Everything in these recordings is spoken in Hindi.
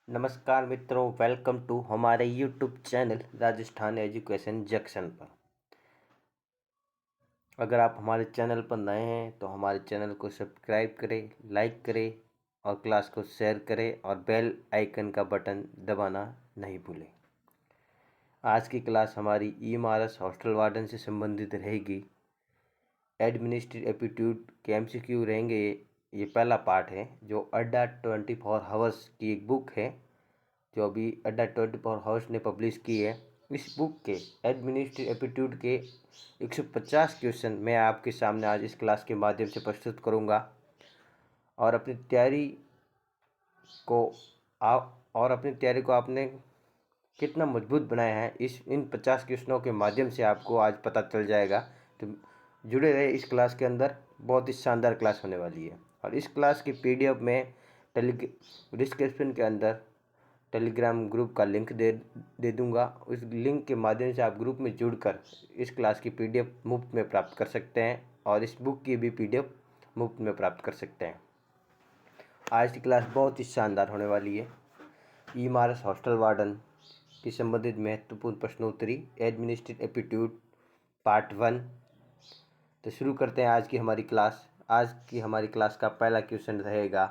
नमस्कार मित्रों, वेलकम टू हमारे YouTube channel Rajasthan education junction पर। अगर आप हमारे चैनल पर नए हैं तो हमारे चैनल को सब्सक्राइब करें, लाइक करें और क्लास को शेयर करें और बेल आइकन का बटन दबाना नहीं भूलें। आज की क्लास हमारी ईएमआरएस हॉस्टल वार्डन से संबंधित रहेगी। एडमिनिस्ट्रेटिव एप्टीट्यूड के एमसीक्यू रहेंगे। ये पहला पार्ट है जो अड्डा 24 हावर्स की एक बुक है जो अभी अड्डा 24 हावर्स ने पब्लिश की है। इस बुक के एडमिनिस्ट्रेटिव एप्टीट्यूड के 150 क्वेश्चन मैं आपके सामने आज इस क्लास के माध्यम से प्रस्तुत करूंगा और अपनी तैयारी को आपने कितना मजबूत बनाया है इन 50 क्वेश्चनों के माध्यम से आपको आज पता चल जाएगा। तो जुड़े रहे इस क्लास के अंदर, बहुत ही शानदार क्लास होने वाली है। और इस क्लास की पीडीएफ में डिस्क्रिप्शन के अंदर टेलीग्राम ग्रुप का लिंक दे दूंगा। उस लिंक के माध्यम से आप ग्रुप में जुड़कर इस क्लास की पीडीएफ मुफ्त में प्राप्त कर सकते हैं और इस बुक की भी पीडीएफ मुफ्त में प्राप्त कर सकते हैं। आज की क्लास बहुत ही शानदार होने वाली है। ईएमआरएस हॉस्टल वार्डन की संबंधित महत्वपूर्ण प्रश्नोत्तरी एडमिनिस्ट्रेटिव एप्टीट्यूड पार्ट 1। तो शुरू करते हैं आज की हमारी क्लास। आज की हमारी क्लास का पहला क्वेश्चन रहेगा।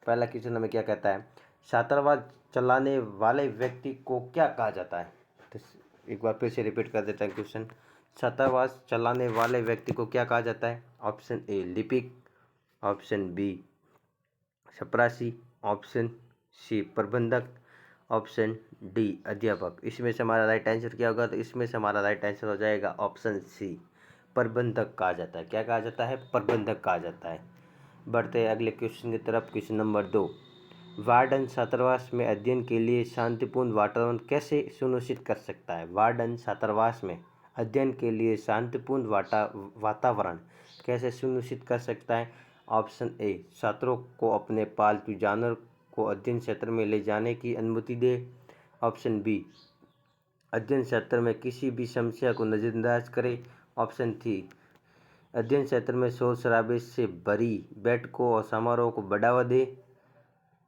पहला क्वेश्चन हमें क्या कहता है? छात्रावास चलाने वाले व्यक्ति को क्या कहा जाता है? तो एक बार फिर से रिपीट कर देता है क्वेश्चन। छात्रावास चलाने वाले व्यक्ति को क्या कहा जाता है? ऑप्शन ए लिपिक, ऑप्शन बी चपरासी, ऑप्शन सी प्रबंधक, ऑप्शन डी अध्यापक। इसमें से हमारा राइट आंसर क्या होगा? तो इसमें से हमारा राइट आंसर हो जाएगा ऑप्शन सी, प्रबंधक कहा जाता है। क्या कहा जाता है? प्रबंधक कहा जाता है। बढ़ते हैं अगले क्वेश्चन की तरफ। Question number 2। वार्डन छात्रावास में अध्ययन के लिए शांतिपूर्ण वातावरण कैसे सुनिश्चित कर सकता है? वार्डन छात्रावास में अध्ययन के लिए शांतिपूर्ण वातावरण कैसे सुनिश्चित कर सकता है? ऑप्शन ए छात्रों को अपने पालतू जानवर को अध्ययन क्षेत्र में ले जाने की अनुमति दे। ऑप्शन बी अध्ययन क्षेत्र में किसी भी समस्या को नज़रअंदाज करे। ऑप्शन सी अध्ययन क्षेत्र में शोर शराबे से भरी बैठकों और समारोह को बढ़ावा दे।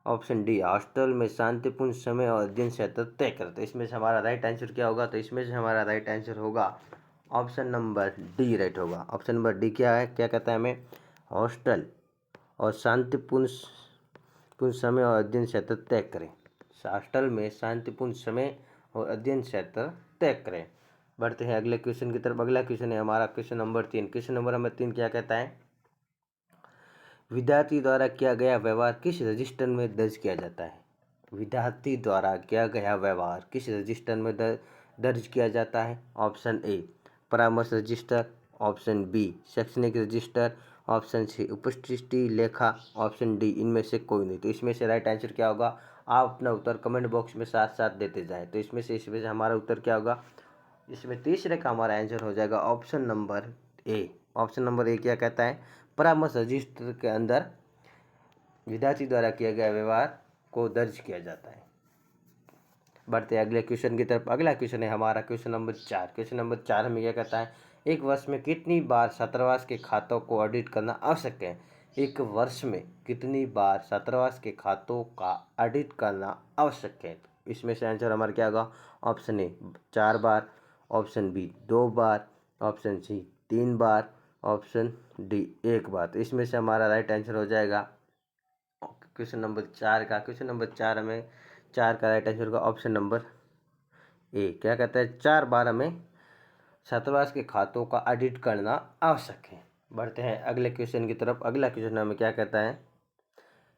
ऑप्शन डी हॉस्टल में शांतिपूर्ण समय और अध्ययन क्षेत्र तय करते। इसमें से हमारा राइट आंसर क्या होगा? तो इसमें से हमारा राइट आंसर होगा ऑप्शन नंबर डी राइट होगा। ऑप्शन नंबर डी क्या है? क्या कहता है हमें? हॉस्टल और शांतिपूर्ण समय और अध्ययन क्षेत्र तय करें। हॉस्टल में शांतिपूर्ण समय और अध्ययन क्षेत्र तय करें। बढ़ते हैं अगले क्वेश्चन की तरफ। अगला क्वेश्चन है हमारा क्वेश्चन नंबर 3। क्वेश्चन नंबर 3 क्या कहता है? विद्यार्थी द्वारा किया गया व्यवहार किस रजिस्टर में दर्ज किया जाता है? विद्यार्थी द्वारा किया गया व्यवहार किस रजिस्टर में दर्ज किया जाता है? ऑप्शन ए परामर्श रजिस्टर, ऑप्शन बी शैक्षणिक रजिस्टर, ऑप्शन सी उपस्थिति लेखा, ऑप्शन डी इनमें से कोई नहीं। तो इसमें से राइट आंसर क्या होगा? आप अपना उत्तर कमेंट बॉक्स में साथ साथ देते जाएं। तो इसमें से हमारा उत्तर क्या होगा? इसमें तीसरे का हमारा आंसर हो जाएगा ऑप्शन नंबर ए। ऑप्शन नंबर ए क्या कहता है? परामर्श रजिस्टर के अंदर विद्यार्थी द्वारा किया गया व्यवहार को दर्ज किया जाता है। बढ़ते अगले क्वेश्चन की तरफ। अगला क्वेश्चन है हमारा क्वेश्चन नंबर 4। क्वेश्चन नंबर 4 हमें क्या कहता है? एक वर्ष में कितनी बार छात्रावास के खातों को ऑडिट करना आवश्यक है? एक वर्ष में कितनी बार छात्रावास के खातों का ऑडिट करना आवश्यक है? इसमें से आंसर हमारा क्या होगा? ऑप्शन ए 4 बार, ऑप्शन बी 2 बार, ऑप्शन सी 3 बार, ऑप्शन डी 1 बार। तो इसमें से हमारा राइट आंसर हो जाएगा क्वेश्चन नंबर 4 का। क्वेश्चन नंबर 4 हमें 4 का राइट आंसर होगा ऑप्शन नंबर ए। क्या कहता है? 4 बार हमें छात्रावास के खातों का ऑडिट करना आवश्यक है। बढ़ते हैं अगले क्वेश्चन की तरफ। अगला क्वेश्चन हमें क्या कहता है?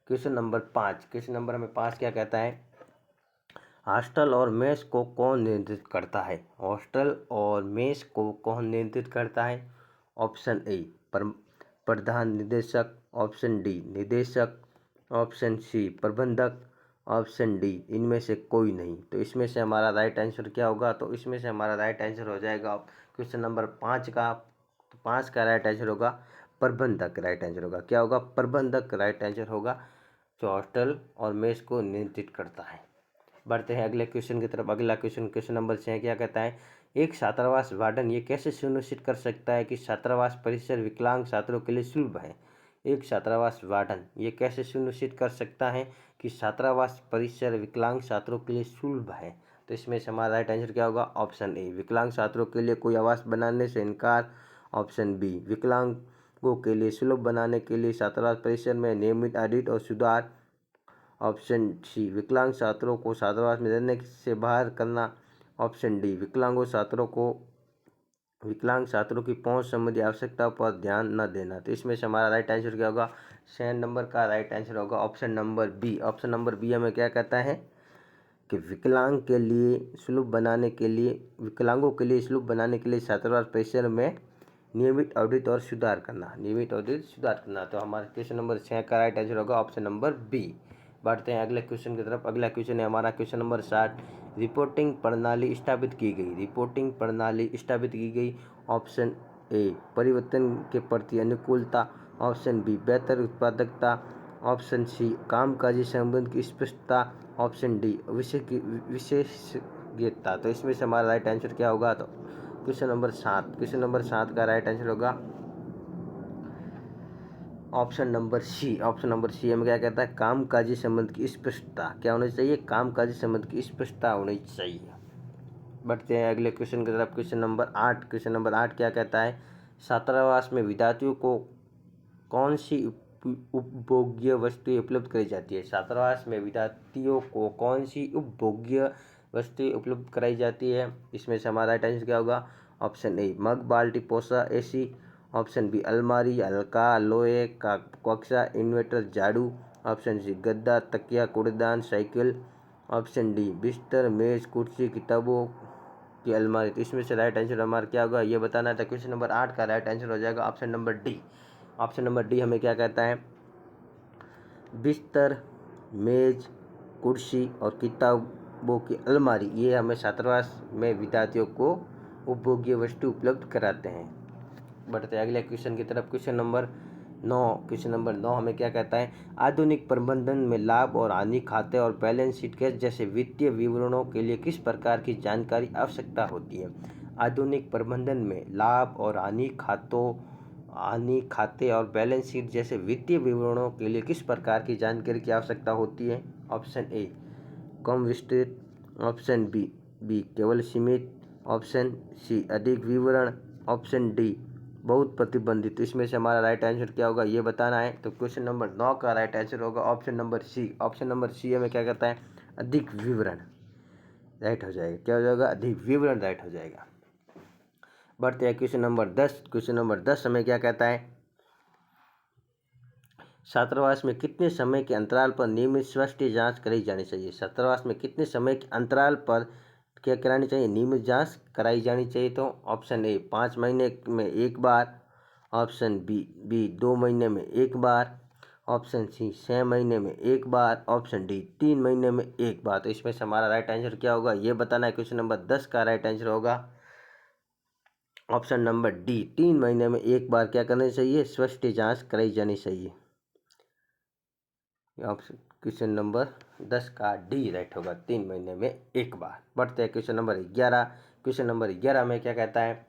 Question number 5। क्वेश्चन नंबर हमें 5 क्या कहता है? हॉस्टल और मेस को कौन नियंत्रित करता है? हॉस्टल और मेस को कौन नियंत्रित करता है? ऑप्शन ए प्रधान निदेशक, ऑप्शन डी निदेशक, ऑप्शन सी प्रबंधक, ऑप्शन डी इनमें से कोई नहीं। तो इसमें से हमारा राइट आंसर क्या होगा? तो इसमें से हमारा राइट आंसर हो जाएगा क्वेश्चन नंबर 5 का। तो 5 का राइट आंसर होगा प्रबंधक। राइट आंसर होगा क्या होगा? प्रबंधक राइट आंसर होगा, जो हॉस्टल और मेस को नियंत्रित करता है। बढ़ते हैं अगले क्वेश्चन की तरफ। अगला क्वेश्चन नंबर 6 क्या कहता है? एक छात्रावास वार्डन ये कैसे सुनिश्चित कर सकता है कि छात्रावास परिसर विकलांग छात्रों के लिए सुलभ है? एक छात्रावास वार्डन ये कैसे सुनिश्चित कर सकता है कि छात्रावास परिसर विकलांग छात्रों के लिए सुलभ है? तो इसमें से हमारा राइट आंसर क्या होगा? ऑप्शन ए, विकलांग छात्रों के लिए कोई आवास बनाने से इनकार। ऑप्शन बी, विकलांगों के लिए सुलभ बनाने के लिए छात्रावास परिसर में नियमित ऑडिट और सुधार। ऑप्शन सी, विकलांग छात्रों को छात्रावास में रहने से बाहर करना। ऑप्शन डी, विकलांग छात्रों की पहुंच संबंधी आवश्यकताओं पर ध्यान न देना। तो इसमें से हमारा राइट आंसर क्या होगा? 6 नंबर का राइट आंसर होगा option number B. Option number B हमें क्या कहता है कि विकलांगों के लिए सुलभ बनाने के लिए छात्रावास परिसर में नियमित ऑडिट और सुधार करना। तो हमारा क्वेश्चन नंबर 6 का राइट आंसर होगा ऑप्शन नंबर बी। बढ़ते हैं अगले क्वेश्चन की तरफ। अगला क्वेश्चन है हमारा क्वेश्चन नंबर 60। रिपोर्टिंग प्रणाली स्थापित की गई। ऑप्शन ए, परिवर्तन के प्रति अनुकूलता। ऑप्शन बी, बेहतर उत्पादकता। ऑप्शन सी, कामकाजी संबंध की स्पष्टता। ऑप्शन डी, विशेषज्ञता। तो इसमें से हमारा राइट आंसर क्या होगा? तो क्वेश्चन नंबर 7 का राइट आंसर होगा ऑप्शन नंबर सी। हमें क्या कहता है? कामकाजी संबंध की स्पष्टता क्या होनी चाहिए? कामकाजी संबंध की स्पष्टता होनी चाहिए। बढ़ते हैं अगले क्वेश्चन की तरफ। क्वेश्चन नंबर 8 क्या कहता है? छात्रावास में विद्यार्थियों को कौन सी उपभोग्य वस्तुएं उपलब्ध कराई जाती है? छात्रावास में विद्यार्थियों को कौन सी उपभोग्य वस्तुएं उपलब्ध कराई जाती है? इसमें से हमारा राइट आंसर क्या होगा? ऑप्शन ए, मग, बाल्टी, पोसा, एसी। ऑप्शन बी, अलमारी, हल्का लोहे का कक्षा, इन्वर्टर, झाड़ू। ऑप्शन सी, गद्दा, तकिया, कूड़ेदान, साइकिल। ऑप्शन डी, बिस्तर, मेज, कुर्सी, किताबों की अलमारी। तो इसमें से राइट आंसर हमारा क्या होगा ये बताना था। क्वेश्चन नंबर 8 का राइट आंसर हो जाएगा option number D. Option number D हमें क्या कहता है? बिस्तर, मेज, कुर्सी और किताबों की अलमारी ये हमें छात्रावास में विद्यार्थियों को उपभोग्य वस्तु उपलब्ध कराते हैं। बढ़ते हैं अगले क्वेश्चन की तरफ। क्वेश्चन नंबर 9 हमें क्या कहता है? आधुनिक प्रबंधन में लाभ और हानि खाते और बैलेंस शीट जैसे वित्तीय विवरणों के लिए किस प्रकार की जानकारी आवश्यकता होती है? आधुनिक प्रबंधन में लाभ और हानि खाते और बैलेंस शीट जैसे वित्तीय विवरणों के लिए किस प्रकार की जानकारी की आवश्यकता होती है? ऑप्शन ए, कम विस्तृत। ऑप्शन बी, केवल सीमित। ऑप्शन सी, अधिक विवरण। ऑप्शन डी, बहुत प्रतिबंधित। इसमें से हमारा राइट आंसर क्या होगा ये बताना है। तो क्वेश्चन नंबर 9 का राइट आंसर होगा option number C. Option number C हमें क्या कहता है? अधिक विवरण राइट हो जाएगा। क्या हो जाएगा? अधिक विवरण राइट हो जाएगा। बढ़ते हैं क्वेश्चन नंबर 10 हमें क्या कहता है? छात्रावास में कितने समय के अंतराल पर नियमित स्वास्थ्य जांच कराई जानी चाहिए? छात्रावास में कितने समय के अंतराल पर क्या करानी चाहिए? नियमित जांच कराई जानी चाहिए। तो ऑप्शन ए, 5 महीने में एक बार। ऑप्शन बी 2 महीने में एक बार। ऑप्शन सी, 6 महीने में एक बार। ऑप्शन डी, 3 महीने में एक बार। तो इसमें से हमारा राइट आंसर क्या होगा ये बताना है। क्वेश्चन नंबर 10 का राइट आंसर होगा ऑप्शन नंबर डी, 3 महीने में एक बार क्या करना चाहिए? स्वास्थ्य जांच कराई जानी चाहिए। ऑप्शन क्वेश्चन नंबर 10 का डी राइट होगा, 3 महीने में एक बार। बढ़ते हैं क्वेश्चन नंबर 11। क्वेश्चन नंबर 11 में क्या कहता है?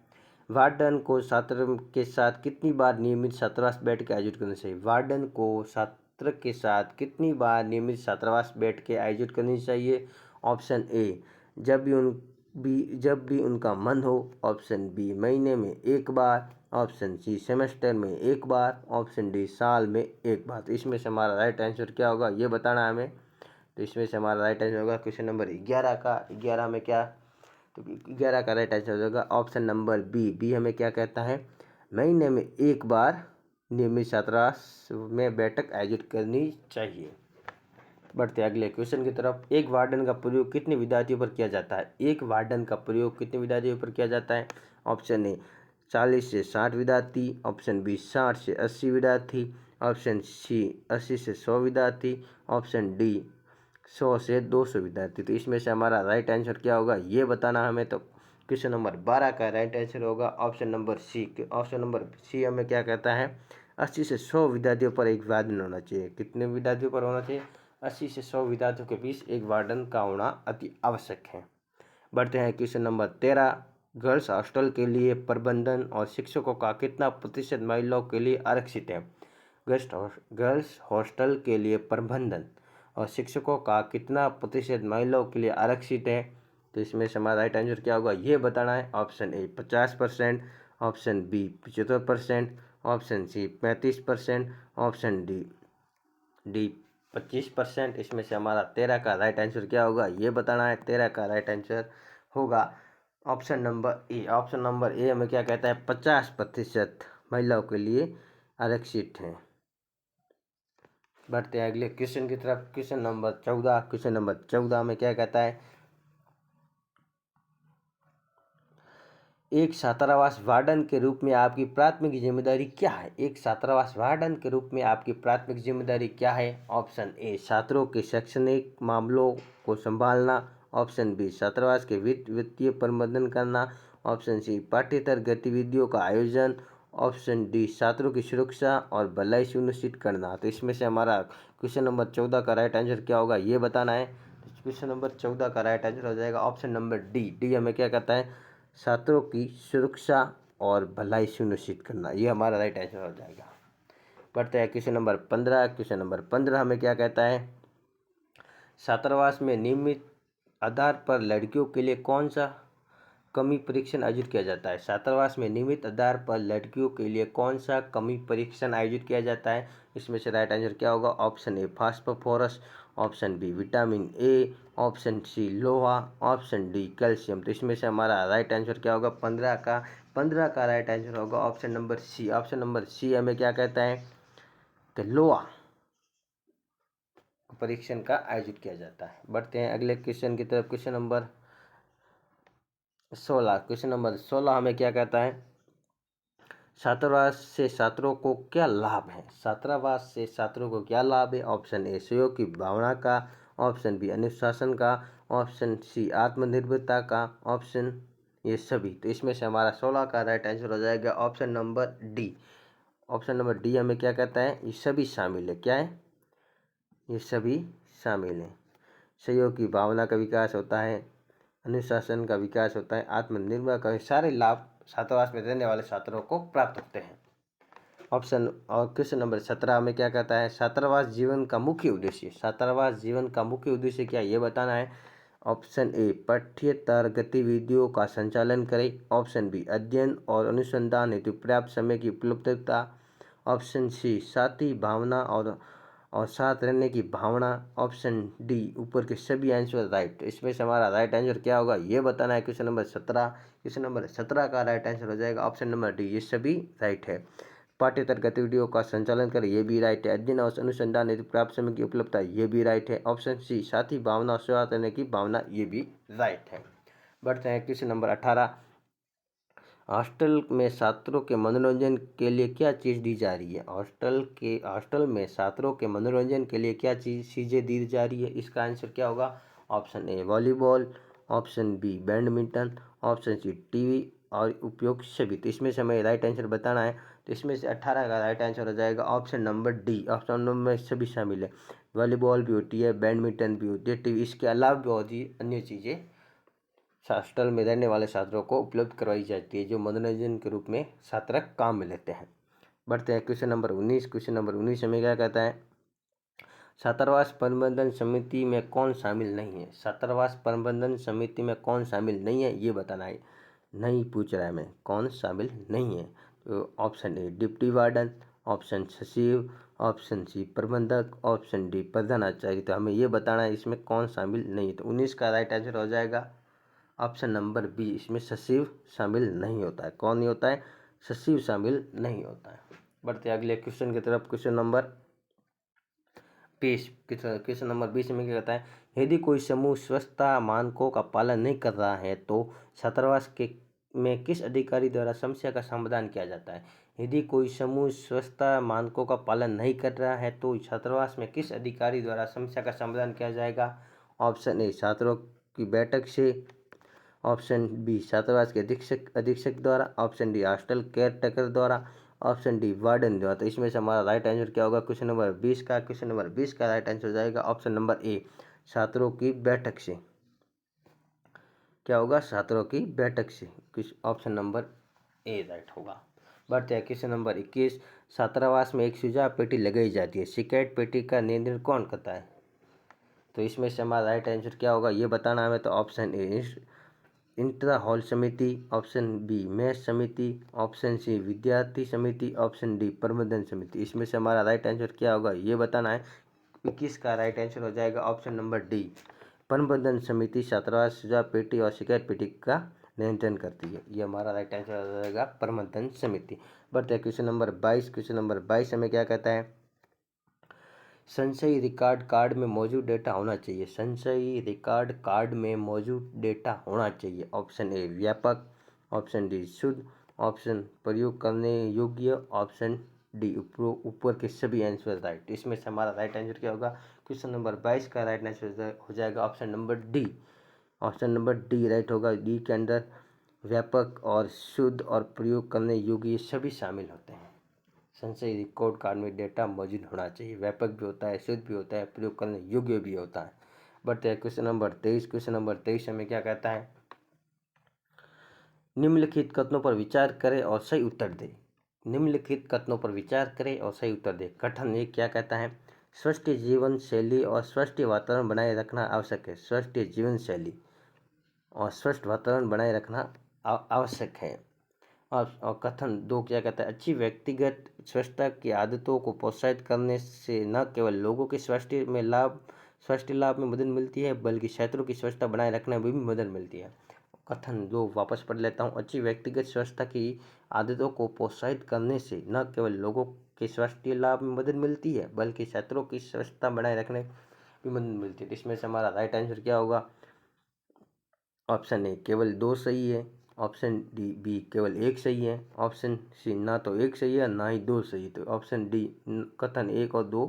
वार्डन को छात्र के साथ कितनी बार नियमित छात्रावास बैठ के आयोजित करना चाहिए? वार्डन को छात्र के साथ कितनी बार नियमित छात्रावास बैठ के आयोजित करनी चाहिए? ऑप्शन ए, जब भी उनका मन हो। ऑप्शन बी, महीने में एक बार। ऑप्शन सी, सेमेस्टर में एक बार। ऑप्शन डी, साल में एक बार। तो इसमें से हमारा राइट आंसर क्या होगा ये बताना है हमें। तो इसमें से हमारा राइट आंसर होगा क्वेश्चन नंबर 11 में क्या? तो 11 का राइट आंसर होगा ऑप्शन नंबर बी हमें क्या कहता है? महीने में एक बार नियमित छात्रावास में बैठक आयोजित करनी चाहिए। बढ़ते अगले क्वेश्चन की तरफ। एक वार्डन का प्रयोग कितने विद्यार्थियों पर किया जाता है? एक वार्डन का प्रयोग कितने विद्यार्थियों पर किया जाता है? ऑप्शन ए, 40 से 60 विद्यार्थी। ऑप्शन बी, 60 से 80 विद्यार्थी। ऑप्शन सी, 80 से 100 विद्यार्थी। ऑप्शन डी, 100 से 200 विद्यार्थी। तो इसमें से हमारा राइट आंसर क्या होगा ये बताना हमें। तो क्वेश्चन नंबर 12 का राइट आंसर होगा option number C. Option number C हमें क्या कहता है? 80 से 100 विद्यार्थियों पर एक वार्डन होना चाहिए। कितने विद्यार्थियों पर होना चाहिए? 80 से 100 विद्यार्थियों के बीच एक वार्डन का होना अति आवश्यक है। बढ़ते हैं क्वेश्चन नंबर 13। गर्ल्स हॉस्टल के लिए प्रबंधन और शिक्षकों का कितना प्रतिशत महिलाओं के लिए आरक्षित है? गर्ल्स हॉस्टल के लिए प्रबंधन और शिक्षकों का कितना प्रतिशत महिलाओं के लिए आरक्षित है? तो इसमें से हमारा राइट आंसर क्या होगा ये बताना है। Option A 50%, option B 75%, option C 35%, option D 25%। इसमें से हमारा 13 का राइट आंसर क्या होगा ये बताना है। 13 का राइट आंसर होगा ऑप्शन नंबर ए। ऑप्शन नंबर ए हमें क्या कहता है, 50% महिलाओं के लिए आरक्षित हैं। बढ़ते हैं अगले क्वेश्चन की तरफ। Question number 14। क्वेश्चन नंबर 14 में क्या कहता है, एक छात्रावास वार्डन के रूप में आपकी प्राथमिक जिम्मेदारी क्या है? एक छात्रावास वार्डन के रूप में आपकी प्राथमिक जिम्मेदारी क्या है? ऑप्शन ए छात्रों के शैक्षणिक मामलों को संभालना, ऑप्शन बी छात्रावास के वित्तीय प्रबंधन करना, ऑप्शन सी पाठ्येतर गतिविधियों का आयोजन, ऑप्शन डी छात्रों की सुरक्षा और भलाई सुनिश्चित करना। तो इसमें से हमारा क्वेश्चन नंबर 14 का राइट आंसर क्या होगा ये बताना है। क्वेश्चन नंबर 14 का राइट आंसर हो जाएगा ऑप्शन नंबर डी हमें क्या कहता है, छात्रों की सुरक्षा और भलाई सुनिश्चित करना। ये हमारा राइट आंसर हो जाएगा। बढ़ते हैं क्वेश्चन नंबर 15। क्वेश्चन नंबर 15 हमें क्या कहता है, छात्रावास में नियमित आधार पर लड़कियों के लिए कौन सा कमी परीक्षण आयोजित किया जाता है? छात्रावास में नियमित आधार पर लड़कियों के लिए कौन सा कमी परीक्षण आयोजित किया जाता है? इसमें से राइट आंसर क्या होगा? Option A phosphorus, option B vitamin A, option C लोहा, ऑप्शन डी कैल्शियम। तो इसमें से हमारा राइट आंसर क्या होगा? 15 का राइट आंसर होगा option number C. Option number C हमें क्या कहता है कि लोहा परीक्षण का आयोजित किया जाता है। बढ़ते हैं अगले क्वेश्चन की तरफ। Question number 16। क्वेश्चन नंबर 16 हमें क्या कहता है, छात्रावास से छात्रों को क्या लाभ है? छात्रावास से छात्रों को क्या लाभ है? ऑप्शन ए सहयोग की भावना का, ऑप्शन बी अनुशासन का, ऑप्शन सी आत्मनिर्भरता का, ऑप्शन ये सभी। तो इसमें से हमारा 16 का राइट आंसर हो जाएगा option number D. Option number D हमें क्या कहता है, ये सभी शामिल है। क्या है? ये सभी शामिल हैं। सहयोग की भावना का विकास होता है, अनुशासन का विकास होता है, आत्मनिर्भर का, सारे लाभ छात्रावास में रहने वाले छात्रों को प्राप्त होते हैं। ऑप्शन और क्वेश्चन नंबर 17 में क्या कहता है, छात्रावास जीवन का मुख्य उद्देश्य। छात्रावास जीवन का मुख्य उद्देश्य क्या ये बताना है। ऑप्शन ए पाठ्येतर गतिविधियों का संचालन करें, ऑप्शन बी अध्ययन और अनुसंधान हेतु पर्याप्त समय की उपलब्धता, ऑप्शन सी साथी भावना और साथ रहने की भावना, ऑप्शन डी ऊपर के सभी आंसर राइट। इसमें से हमारा राइट आंसर क्या होगा ये बताना है। Question number 17। क्वेश्चन नंबर 17 का राइट आंसर हो जाएगा ऑप्शन नंबर डी, ये सभी राइट है। पाठ्येतर गतिविधियों का संचालन करें, ये भी राइट है। अध्ययन और अनुसंधान हेतु प्राप्त समय की उपलब्धता, ये भी राइट है। ऑप्शन सी साथी भावना और साथ रहने की भावना, ये भी राइट है। बढ़ते हैं क्वेश्चन नंबर 18। हॉस्टल में छात्रों के मनोरंजन के लिए क्या चीज़ दी जा रही है? हॉस्टल में छात्रों के मनोरंजन के लिए क्या चीज़ें दी जा रही है? इसका आंसर क्या होगा? Option A volleyball, option B badminton, option C TV और उपयोग सभी। तो इसमें से हमें राइट आंसर बताना है। तो इसमें से 18 का राइट आंसर हो जाएगा option number D. Option number में सभी शामिल है, वॉलीबॉल भी होती है, बैडमिंटन भी होती है, टीवी, इसके अलावा भी होती है अन्य चीज़ें हॉस्टल में रहने वाले छात्रों को उपलब्ध करवाई जाती है, जो मनोरंजन के रूप में छात्र काम में लेते हैं। बढ़ते हैं क्वेश्चन नंबर 19। क्वेश्चन नंबर 19 हमें क्या कहता है, छात्रावास प्रबंधन समिति में कौन शामिल नहीं है? छात्रावास प्रबंधन समिति में कौन शामिल नहीं है ये बताना है। नहीं पूछ रहा है मैं, कौन शामिल नहीं है। तो option A deputy warden, option सचिव, ऑप्शन सी प्रबंधक, ऑप्शन डी प्रधानाचार्य। तो हमें ये बताना है इसमें कौन शामिल नहीं है। तो 19 का राइट आंसर हो जाएगा ऑप्शन नंबर बी, इसमें सचिव शामिल नहीं होता है। कौन नहीं होता है? सचिव शामिल नहीं होता है। बढ़ते अगले क्वेश्चन की तरफ। Question number 20। क्वेश्चन नंबर 20 में क्या कहता है, यदि कोई समूह स्वच्छता मानकों का पालन नहीं कर रहा है तो छात्रावास के में किस अधिकारी द्वारा समस्या का समाधान किया जाता है? यदि कोई समूह स्वच्छता मानकों का पालन नहीं कर रहा है तो छात्रावास में किस अधिकारी द्वारा समस्या का समाधान किया जाएगा? ऑप्शन ए छात्रों की बैठक से, ऑप्शन बी छात्रावास के अधीक्षक द्वारा, option D hostel care taker द्वारा, ऑप्शन डी वार्डन द्वारा। तो इसमें से हमारा राइट आंसर क्या होगा? क्वेश्चन नंबर 20 का। क्वेश्चन नंबर 20 का राइट आंसर हो जाएगा ऑप्शन नंबर ए छात्रों की बैठक से। क्या होगा? छात्रों की बैठक से। ऑप्शन नंबर ए राइट होगा। बढ़ते हैं क्वेश्चन नंबर 21। छात्रावास में एक सुझाव पेटी लगाई जाती है, शिकायत पेटी का नियंत्रण कौन करता है? तो इसमें से हमारा राइट आंसर क्या होगा ये बताना हमें। तो ऑप्शन ए इंट्रा हॉल समिति, ऑप्शन बी मेस समिति, ऑप्शन सी विद्यार्थी समिति, ऑप्शन डी प्रबंधन समिति। इसमें से हमारा राइट आंसर क्या होगा ये बताना है। 21 का राइट आंसर हो जाएगा ऑप्शन नंबर डी, प्रबंधन समिति छात्रावास सुझाव पेटी और शिकायत पेटी का नियंत्रण करती है। ये हमारा राइट आंसर हो जाएगा प्रबंधन समिति। बढ़ते हैं क्वेश्चन नंबर 22। क्वेश्चन नंबर 22 हमें क्या कहता है? संचयी रिकॉर्ड कार्ड में मौजूद डेटा होना चाहिए। संचयी रिकॉर्ड कार्ड में मौजूद डेटा होना चाहिए। ऑप्शन ए व्यापक, ऑप्शन डी शुद्ध, ऑप्शन प्रयोग करने योग्य, ऑप्शन डी ऊपर के सभी आंसर राइट। इसमें से हमारा राइट आंसर क्या होगा? क्वेश्चन नंबर 22 का राइट आंसर हो जाएगा option number D. Option number D right होगा। डी के अंदर व्यापक और शुद्ध और प्रयोग करने योग्य ये सभी शामिल होते हैं। संचयी रिकॉर्ड कार्ड में डेटा मौजूद होना चाहिए, व्यापक भी होता है, शुद्ध भी होता है, प्रयोग करने योग्य भी होता है। बढ़ते हैं क्वेश्चन नंबर 23। क्वेश्चन नंबर 23 हमें क्या कहता है? निम्नलिखित कथनों पर विचार करें और सही उत्तर दें। निम्नलिखित कथनों पर विचार करें और सही उत्तर दें। कथन एक क्या कहता है? स्वस्थ जीवन शैली और स्वस्थ वातावरण बनाए रखना आवश्यक है। स्वस्थ जीवन शैली और स्वस्थ वातावरण बनाए रखना आवश्यक है। और कथन दो क्या कहता है? अच्छी व्यक्तिगत स्वच्छता की आदतों को प्रोत्साहित करने से न केवल लोगों के स्वास्थ्य लाभ में मदद मिलती है, बल्कि क्षेत्रों की स्वच्छता बनाए रखने में भी मदद मिलती है। कथन दो वापस पढ़ लेता हूँ। अच्छी व्यक्तिगत स्वच्छता की आदतों को प्रोत्साहित करने से न केवल लोगों के स्वास्थ्य लाभ में मदद मिलती है, बल्कि क्षेत्रों की स्वच्छता बनाए रखने में भी मदद मिलती है। इसमें से हमारा राइट आंसर क्या होगा? ऑप्शन ए केवल दो सही है, ऑप्शन डी बी केवल एक सही है, ऑप्शन सी ना तो एक सही है ना ही दो सही। तो ऑप्शन डी कथन एक और दो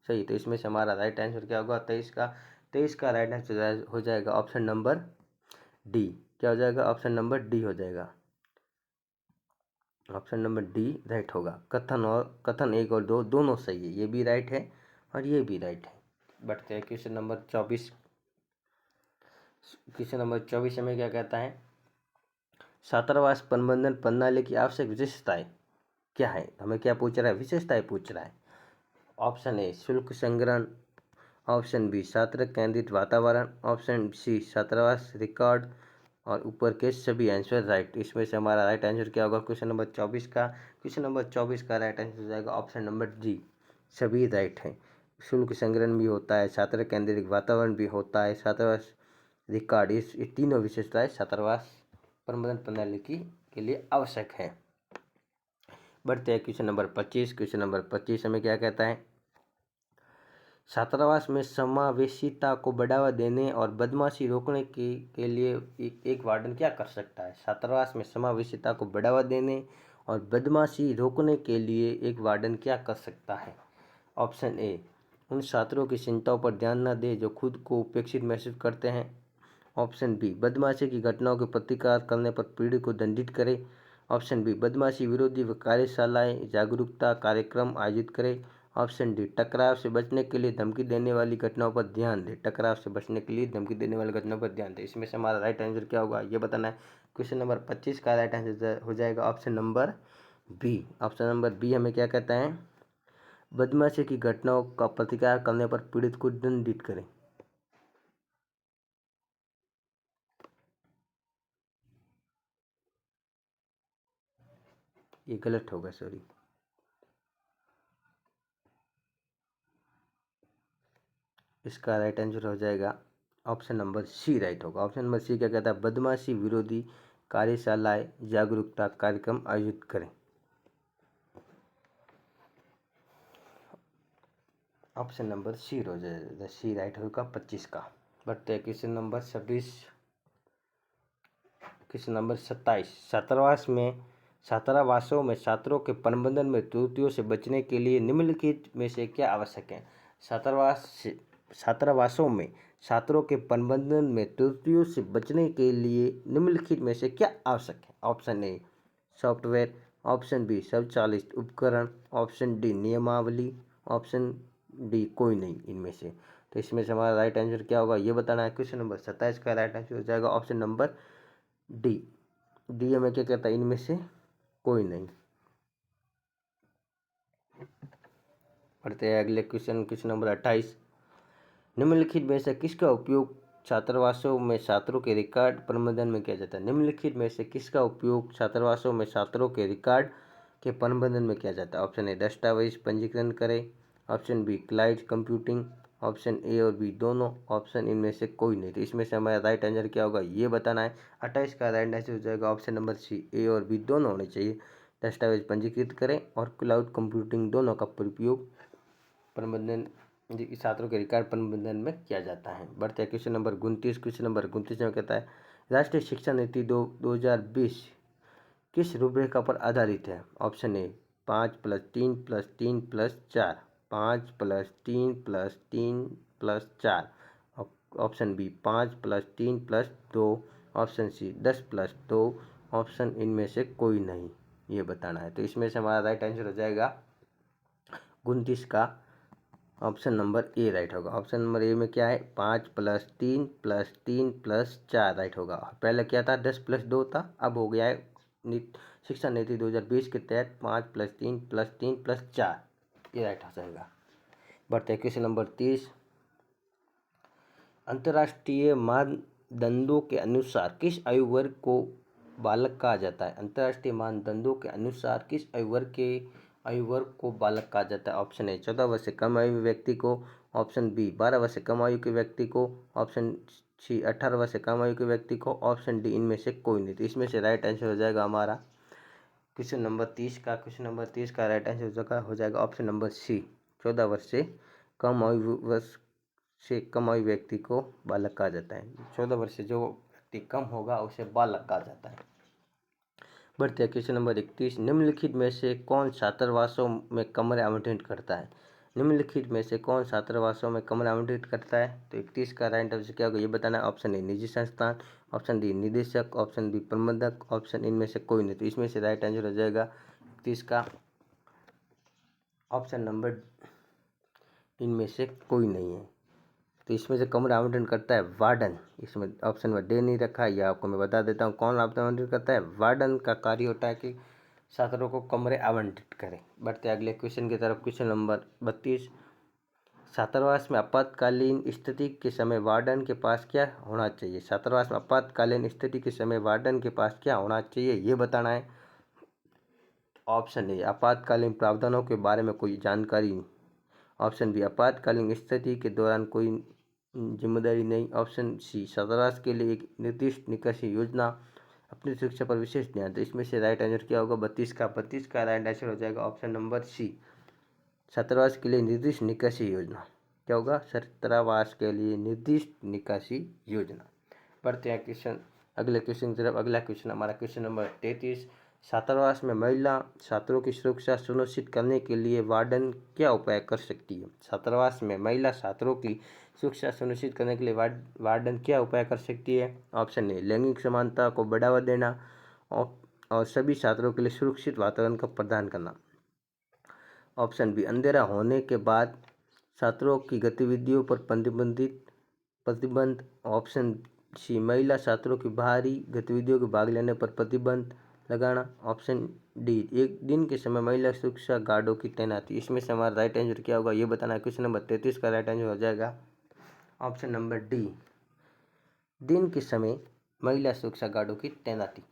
सही। तो इसमें से हमारा राइट आंसर क्या होगा? 23 का राइट आंसर हो जाएगा ऑप्शन नंबर डी। क्या हो जाएगा? ऑप्शन नंबर डी हो जाएगा। ऑप्शन नंबर डी राइट होगा। कथन एक और दो दोनों सही है, ये भी राइट है और ये भी राइट है। बढ़ते हैं क्वेश्चन नंबर 24। क्वेश्चन नंबर 24 हमें क्या कहता है? छात्रावास प्रबंधन प्रणाली की आवश्यक विशेषताएं क्या है? हमें क्या पूछ रहा है? विशेषताएं पूछ रहा है। ऑप्शन ए शुल्क संग्रहण, ऑप्शन बी छात्र केंद्रित वातावरण, ऑप्शन सी छात्रावास रिकॉर्ड और ऊपर के सभी आंसर राइट। इसमें से हमारा राइट आंसर क्या होगा क्वेश्चन नंबर 24 का? क्वेश्चन नंबर 24 का राइट आंसर हो जाएगा ऑप्शन नंबर डी, सभी राइट हैं। शुल्क संग्रहण भी होता है, छात्र केंद्रित वातावरण भी होता है, छात्रावास रिकॉर्ड, ये तीनों विशेषताएं छात्रावास प्रबंधन प्रणाली के लिए आवश्यक है। बढ़ते हैं क्वेश्चन नंबर 25। क्वेश्चन नंबर 25 हमें क्या कहता है? छात्रावास में समावेशिता को बढ़ावा देने और बदमाशी रोकने के लिए एक वार्डन क्या कर सकता है? छात्रावास में समावेशिता को बढ़ावा देने और बदमाशी रोकने के लिए एक वार्डन क्या कर सकता है? ऑप्शन ए उन छात्रों की चिंताओं पर ध्यान न दे जो खुद को उपेक्षित महसूस करते हैं। ऑप्शन बी बदमाशी की घटनाओं के प्रतिकार करने पर पीड़ित को दंडित करे। ऑप्शन बी बदमाशी विरोधी कार्यशालाएं जागरूकता कार्यक्रम आयोजित करे। ऑप्शन डी टकराव से बचने के लिए धमकी देने वाली घटनाओं पर ध्यान दे। टकराव से बचने के लिए धमकी देने वाली घटनाओं पर ध्यान दे। इसमें से हमारा राइट आंसर क्या होगा ये बताना है। क्वेश्चन नंबर 25 का राइट आंसर हो जाएगा option number B. Option number B हमें क्या कहता है? बदमाशी की घटनाओं का प्रतिकार करने पर पीड़ित को दंडित करें। ये गलत होगा, सॉरी। इसका राइट आंसर हो जाएगा ऑप्शन नंबर सी राइट होगा। ऑप्शन नंबर सी क्या कहता है? बदमाशी विरोधी कार्यशालाएं जागरूकता कार्यक्रम आयोजित करें। ऑप्शन नंबर सी हो जाएगा, सी राइट होगा 25 का। बढ़ते हैं क्वेश्चन नंबर 26। Question number 27। छात्रावासों में छात्रों के प्रबंधन में त्रुटियों से बचने के लिए निम्नलिखित में से क्या आवश्यक है? छात्रावासों में छात्रों के प्रबंधन में त्रुटियों से बचने के लिए निम्नलिखित में से क्या आवश्यक है? Option A software, option B स्वचालित उपकरण, ऑप्शन डी नियमावली, ऑप्शन डी कोई नहीं इनमें से। तो इसमें से हमारा राइट आंसर क्या होगा ये बताना है। क्वेश्चन नंबर 27 का राइट आंसर हो जाएगा ऑप्शन नंबर डी। डी हमें क्या कहता है? इनमें से कोई नहीं। पढ़ते हैं अगले क्वेश्चन, क्वेश्चन नंबर 28। निम्नलिखित में से किसका उपयोग छात्रावासों में छात्रों के रिकॉर्ड प्रबंधन में किया जाता है? निम्नलिखित में से किसका उपयोग छात्रावासों में छात्रों के रिकॉर्ड के प्रबंधन में किया जाता है? ऑप्शन ए दस्तावेज पंजीकरण करें, option B cloud computing, option A और बी दोनों, ऑप्शन इनमें से कोई नहीं। तो इसमें से हमारा राइट आंसर क्या होगा ये बताना है। 28 का राइट आंसर हो जाएगा ऑप्शन नंबर सी, ए और बी दोनों होने चाहिए। दस्तावेज पंजीकृत करें और क्लाउड कंप्यूटिंग दोनों का प्रयोग प्रबंधन छात्रों के रिकॉर्ड प्रबंधन में किया जाता है। बढ़ते हैं क्वेश्चन नंबर 29। क्वेश्चन नंबर 29 में कहता है राष्ट्रीय शिक्षा नीति 2020 किस रूपरेखा पर आधारित है? Option A 5+3+3+4, 5+3+3+4, option B 5+3+2, option C 10+2, option इनमें से कोई नहीं, ये बताना है। तो इसमें से हमारा राइट आंसर हो जाएगा 29 का ऑप्शन नंबर ए राइट होगा। ऑप्शन नंबर ए में क्या है? 5+3+3+4 राइट होगा। पहले क्या था? 10+2 था, अब हो गया है शिक्षा नीति 2020 के तहत 5+3+3+4, ये राइट हो जाएगा। बढ़ते हैं क्वेश्चन नंबर 30। अंतर्राष्ट्रीय मानदंडों के अनुसार किस आयु वर्ग को बालक कहा जाता है? अंतर्राष्ट्रीय मानदंडों के अनुसार किस आयु वर्ग को बालक कहा जाता है? ऑप्शन ए 14 वर्ष से कम आयु व्यक्ति को, ऑप्शन बी 12 वर्ष से कम आयु के व्यक्ति को, ऑप्शन सी 18 वर्ष से कम आयु के व्यक्ति को, ऑप्शन डी इनमें से कोई नहीं। तो इसमें से राइट आंसर हो जाएगा हमारा क्वेश्चन नंबर 30 का। क्वेश्चन नंबर 30 का राइट आंसर हो जाएगा ऑप्शन नंबर सी, 14 वर्ष से कम आयु व्यक्ति को बालक कहा जाता है। 14 वर्ष से जो व्यक्ति कम होगा उसे बालक कहा जाता है। बढ़ते हैं क्वेश्चन नंबर 31। निम्नलिखित में से कौन छात्रावासों में कमरे आवंटित करता है? निम्नलिखित में से कौन छात्रावासों में कमरे आवंटित करता है? तो 31 का राइट आंसर क्या होगा ये बताना है। ऑप्शन ए निजी संस्थान, ऑप्शन डी निदेशक, ऑप्शन बी प्रबंधक, ऑप्शन इनमें से कोई नहीं। तो इसमें से राइट आंसर हो जाएगा 31 का ऑप्शन नंबर इनमें से कोई नहीं है। तो इसमें से कमरा आवंटन करता है वार्डन। इसमें ऑप्शन में डे नहीं रखा है, यह आपको मैं बता देता हूँ कौन आवंटन करता है। वार्डन का कार्य होता है कि छात्रों को कमरे आवंटित करें। बढ़ते अगले क्वेश्चन की तरफ। Question number 32। छात्रावास में आपातकालीन स्थिति के समय वार्डन के पास क्या होना चाहिए? छात्रावास में आपातकालीन स्थिति के समय वार्डन के पास क्या होना चाहिए ये बताना है। ऑप्शन ए आपातकालीन प्रावधानों के बारे में कोई जानकारी, ऑप्शन बी आपातकालीन स्थिति के दौरान कोई जिम्मेदारी नहीं, ऑप्शन सी छात्रावास के लिए एक निर्दिष्ट निकासी योजना, अपनी सुरक्षा पर विशेष ध्यान। तो इसमें से राइट आंसर क्या होगा? 32 का राइट आंसर हो जाएगा ऑप्शन नंबर सी, छात्रावास के लिए निर्दिष्ट निकासी योजना। क्या होगा? छात्रावास के लिए निर्दिष्ट निकासी योजना। बढ़ते हैं क्वेश्चन अगले क्वेश्चन की तरफ। अगला क्वेश्चन हमारा क्वेश्चन नंबर 33। छात्रावास में महिला छात्रों की सुरक्षा सुनिश्चित करने के लिए वार्डन क्या उपाय कर सकती है? छात्रावास में महिला छात्रों की सुरक्षा सुनिश्चित करने के लिए वार्डन क्या उपाय कर सकती है? ऑप्शन ए लैंगिक समानता को बढ़ावा देना और सभी छात्रों के लिए सुरक्षित वातावरण का प्रदान करना, ऑप्शन बी अंधेरा होने के बाद छात्रों की गतिविधियों पर प्रतिबंध, ऑप्शन सी महिला छात्रों की बाहरी गतिविधियों के भाग लेने पर प्रतिबंध लगाना, ऑप्शन डी एक दिन के समय महिला सुरक्षा गार्डों की तैनाती। इसमें से हमारा राइट आंसर क्या होगा ये बताना है। क्वेश्चन नंबर 33 का राइट आंसर हो जाएगा ऑप्शन नंबर डी, दिन के समय महिला सुरक्षा गार्डों की तैनाती।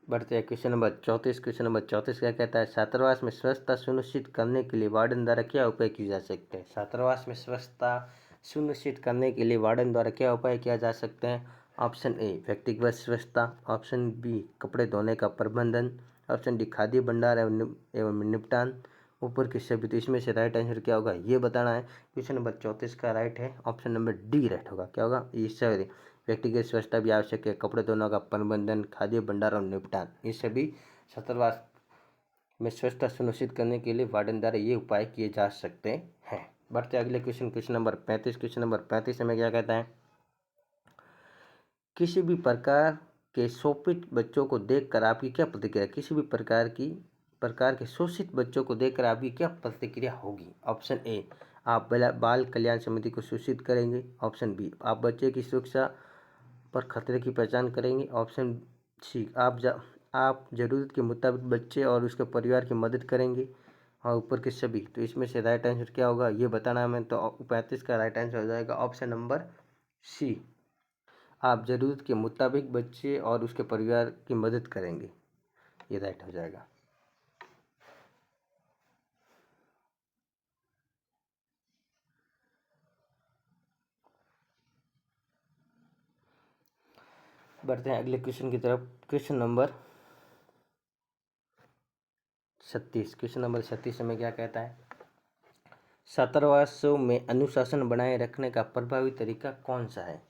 बढ़ते हैं क्वेश्चन नंबर 34। क्वेश्चन नंबर 34 क्या कहता है? छात्रावास में स्वच्छता सुनिश्चित करने के लिए वार्डन द्वारा क्या उपाय किए जा सकते हैं? छात्रावास में स्वच्छता सुनिश्चित करने के लिए वार्डन द्वारा क्या उपाय किया जा सकते हैं? ऑप्शन ए व्यक्तिगत स्वच्छता, ऑप्शन बी कपड़े धोने का प्रबंधन, ऑप्शन डी खाद्य भंडार एवं निपटान, ऊपर के सभी। तो इसमें से राइट आंसर क्या होगा ये बताना है। क्वेश्चन नंबर 34 का राइट है ऑप्शन नंबर डी राइट होगा। क्या होगा? ये सॉरी व्यक्तिगत स्वच्छता भी आवश्यक है, कपड़े धोने का प्रबंधन, खाद्य भंडार और निपटान, ये सभी छात्रावास में स्वच्छता सुनिश्चित करने के लिए वार्डन द्वारा ये उपाय किए जा सकते हैं। बढ़ते अगले क्वेश्चन नंबर 35। क्वेश्चन नंबर 35 में क्या कहता है? किसी भी प्रकार के शोषित बच्चों को देखकर आपकी क्या प्रतिक्रिया? किसी भी प्रकार के शोषित बच्चों को देखकर आपकी क्या प्रतिक्रिया होगी? ऑप्शन ए आप बाल कल्याण समिति को सूचित करेंगे, ऑप्शन बी आप बच्चे की सुरक्षा पर खतरे की पहचान करेंगे, ऑप्शन सी आप ज़रूरत के मुताबिक बच्चे और उसके परिवार की मदद करेंगे। और ऊपर के सभी, तो इसमें से राइट आंसर क्या होगा ये बताना है हमें। तो 35 का राइट आंसर हो जाएगा ऑप्शन नंबर सी। आप ज़रूरत के मुताबिक बच्चे और उसके परिवार की मदद करेंगे, ये राइट हो जाएगा। बढ़ते हैं अगले क्वेश्चन की तरफ। Question number 36। क्वेश्चन नंबर 36 में क्या कहता है, छात्रावासों में अनुशासन बनाए रखने का प्रभावी तरीका कौन सा है।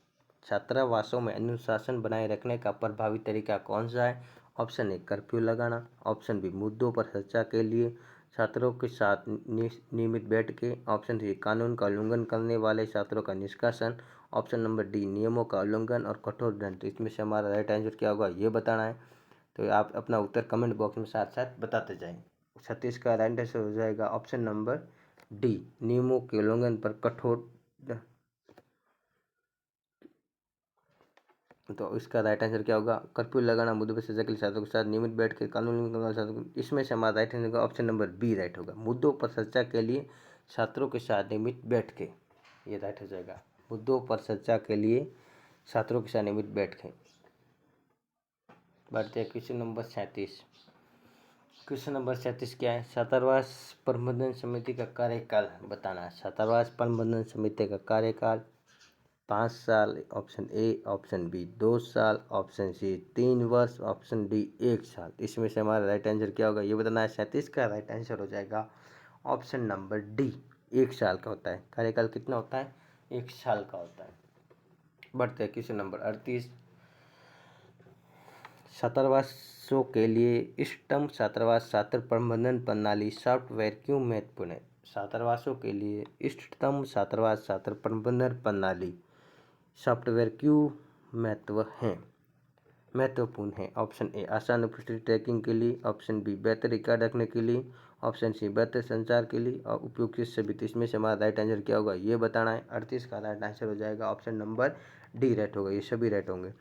छात्रावासों में अनुशासन बनाए रखने का प्रभावी तरीका कौन सा है। ऑप्शन ए कर्फ्यू लगाना, ऑप्शन बी मुद्दों पर चर्चा के लिए छात्रों के साथ नियमित बैठकें, ऑप्शन सी कानून का उल्लंघन करने वाले छात्रों का निष्कासन, ऑप्शन नंबर डी नियमों का उल्लंघन और कठोर दंड। तो इसमें से हमारा राइट आंसर क्या होगा ये बताना है। तो आप अपना उत्तर कमेंट बॉक्स में साथ साथ बताते जाएं। 36 का राइट आंसर हो जाएगा ऑप्शन नंबर डी नियमों के उल्लंघन पर कठोर। तो इसका राइट आंसर क्या होगा, कर्फ्यू लगाना, मुद्दों पर चर्चा के लिए छात्रों के साथ नियमित बैठ के कानून छात्रों। इसमें से हमारा right answer option number B right होगा, मुद्दों पर चर्चा के लिए छात्रों के साथ नियमित बैठ के, ये राइट हो जाएगा। मुद्दों पर चर्चा के लिए छात्रों के साथ नियमित बैठ के। बढ़ते हैं क्वेश्चन नंबर 37। क्वेश्चन नंबर 37 क्या है, छात्रावास प्रबंधन समिति का कार्यकाल बताना है। छात्रावास प्रबंधन समिति का कार्यकाल 5 साल, ऑप्शन ए, ऑप्शन बी 2 साल, ऑप्शन सी 3 वर्ष, ऑप्शन डी 1 साल। इसमें से हमारा राइट आंसर क्या होगा ये बताना है। 37 का राइट आंसर हो जाएगा ऑप्शन नंबर डी 1 साल का होता है। कार्यकाल कितना होता है, 1 साल का होता है। बढ़ते हैं क्वेश्चन नंबर 38। छात्रावासों के लिए इष्टतम छात्रावास छात्र प्रबंधन प्रणाली सॉफ्टवेयर क्यों महत्वपूर्ण है। छात्रावासों के लिए इष्टतम छात्रावास छात्र प्रबंधन प्रणाली सॉफ्टवेयर क्यों महत्वपूर्ण है। ऑप्शन ए आसान उपस्थिति ट्रैकिंग के लिए, ऑप्शन बी बेहतर रिकॉर्ड रखने के लिए, ऑप्शन सी बेहतर संचार के लिए और उपयुक्त सभी। इसमें से हमारा राइट आंसर क्या होगा ये बताना है। 38 का राइट आंसर हो जाएगा ऑप्शन नंबर डी राइट होगा, ये सभी राइट होंगे।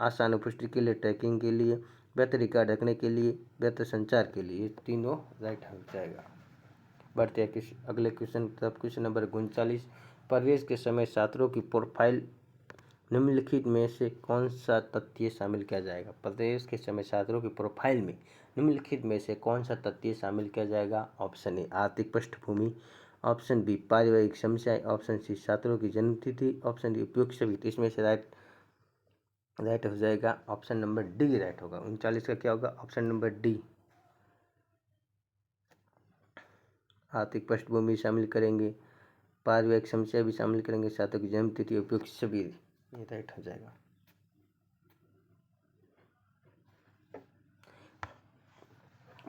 आसान उपस्थिति के लिए, ट्रैकिंग के लिए, बेहतर रिकॉर्ड रखने के लिए, बेहतर संचार के लिए, ये तीनों राइट हो जाएगा। बढ़ते हैं अगले क्वेश्चन की तरफ। Question number 39। प्रवेश के समय छात्रों की प्रोफाइल निम्नलिखित में से कौन सा तथ्य शामिल किया जाएगा। प्रवेश के समय छात्रों की प्रोफाइल में निम्नलिखित में से कौन सा तथ्य शामिल किया जाएगा। ऑप्शन ए आर्थिक पृष्ठभूमि, ऑप्शन बी पारिवारिक समस्याएं, ऑप्शन सी छात्रों की जन्मतिथि, ऑप्शन डी उपयुक्त सभी। तो इसमें से राइट हो जाएगा ऑप्शन नंबर डी राइट होगा। 39 का क्या होगा, ऑप्शन नंबर डी आर्थिक पृष्ठभूमि शामिल करेंगे, पारिवारिक समस्या भी शामिल करेंगे, छात्रों की जन्मतिथि, उपयुक्त सभी, ये राइट हो जाएगा।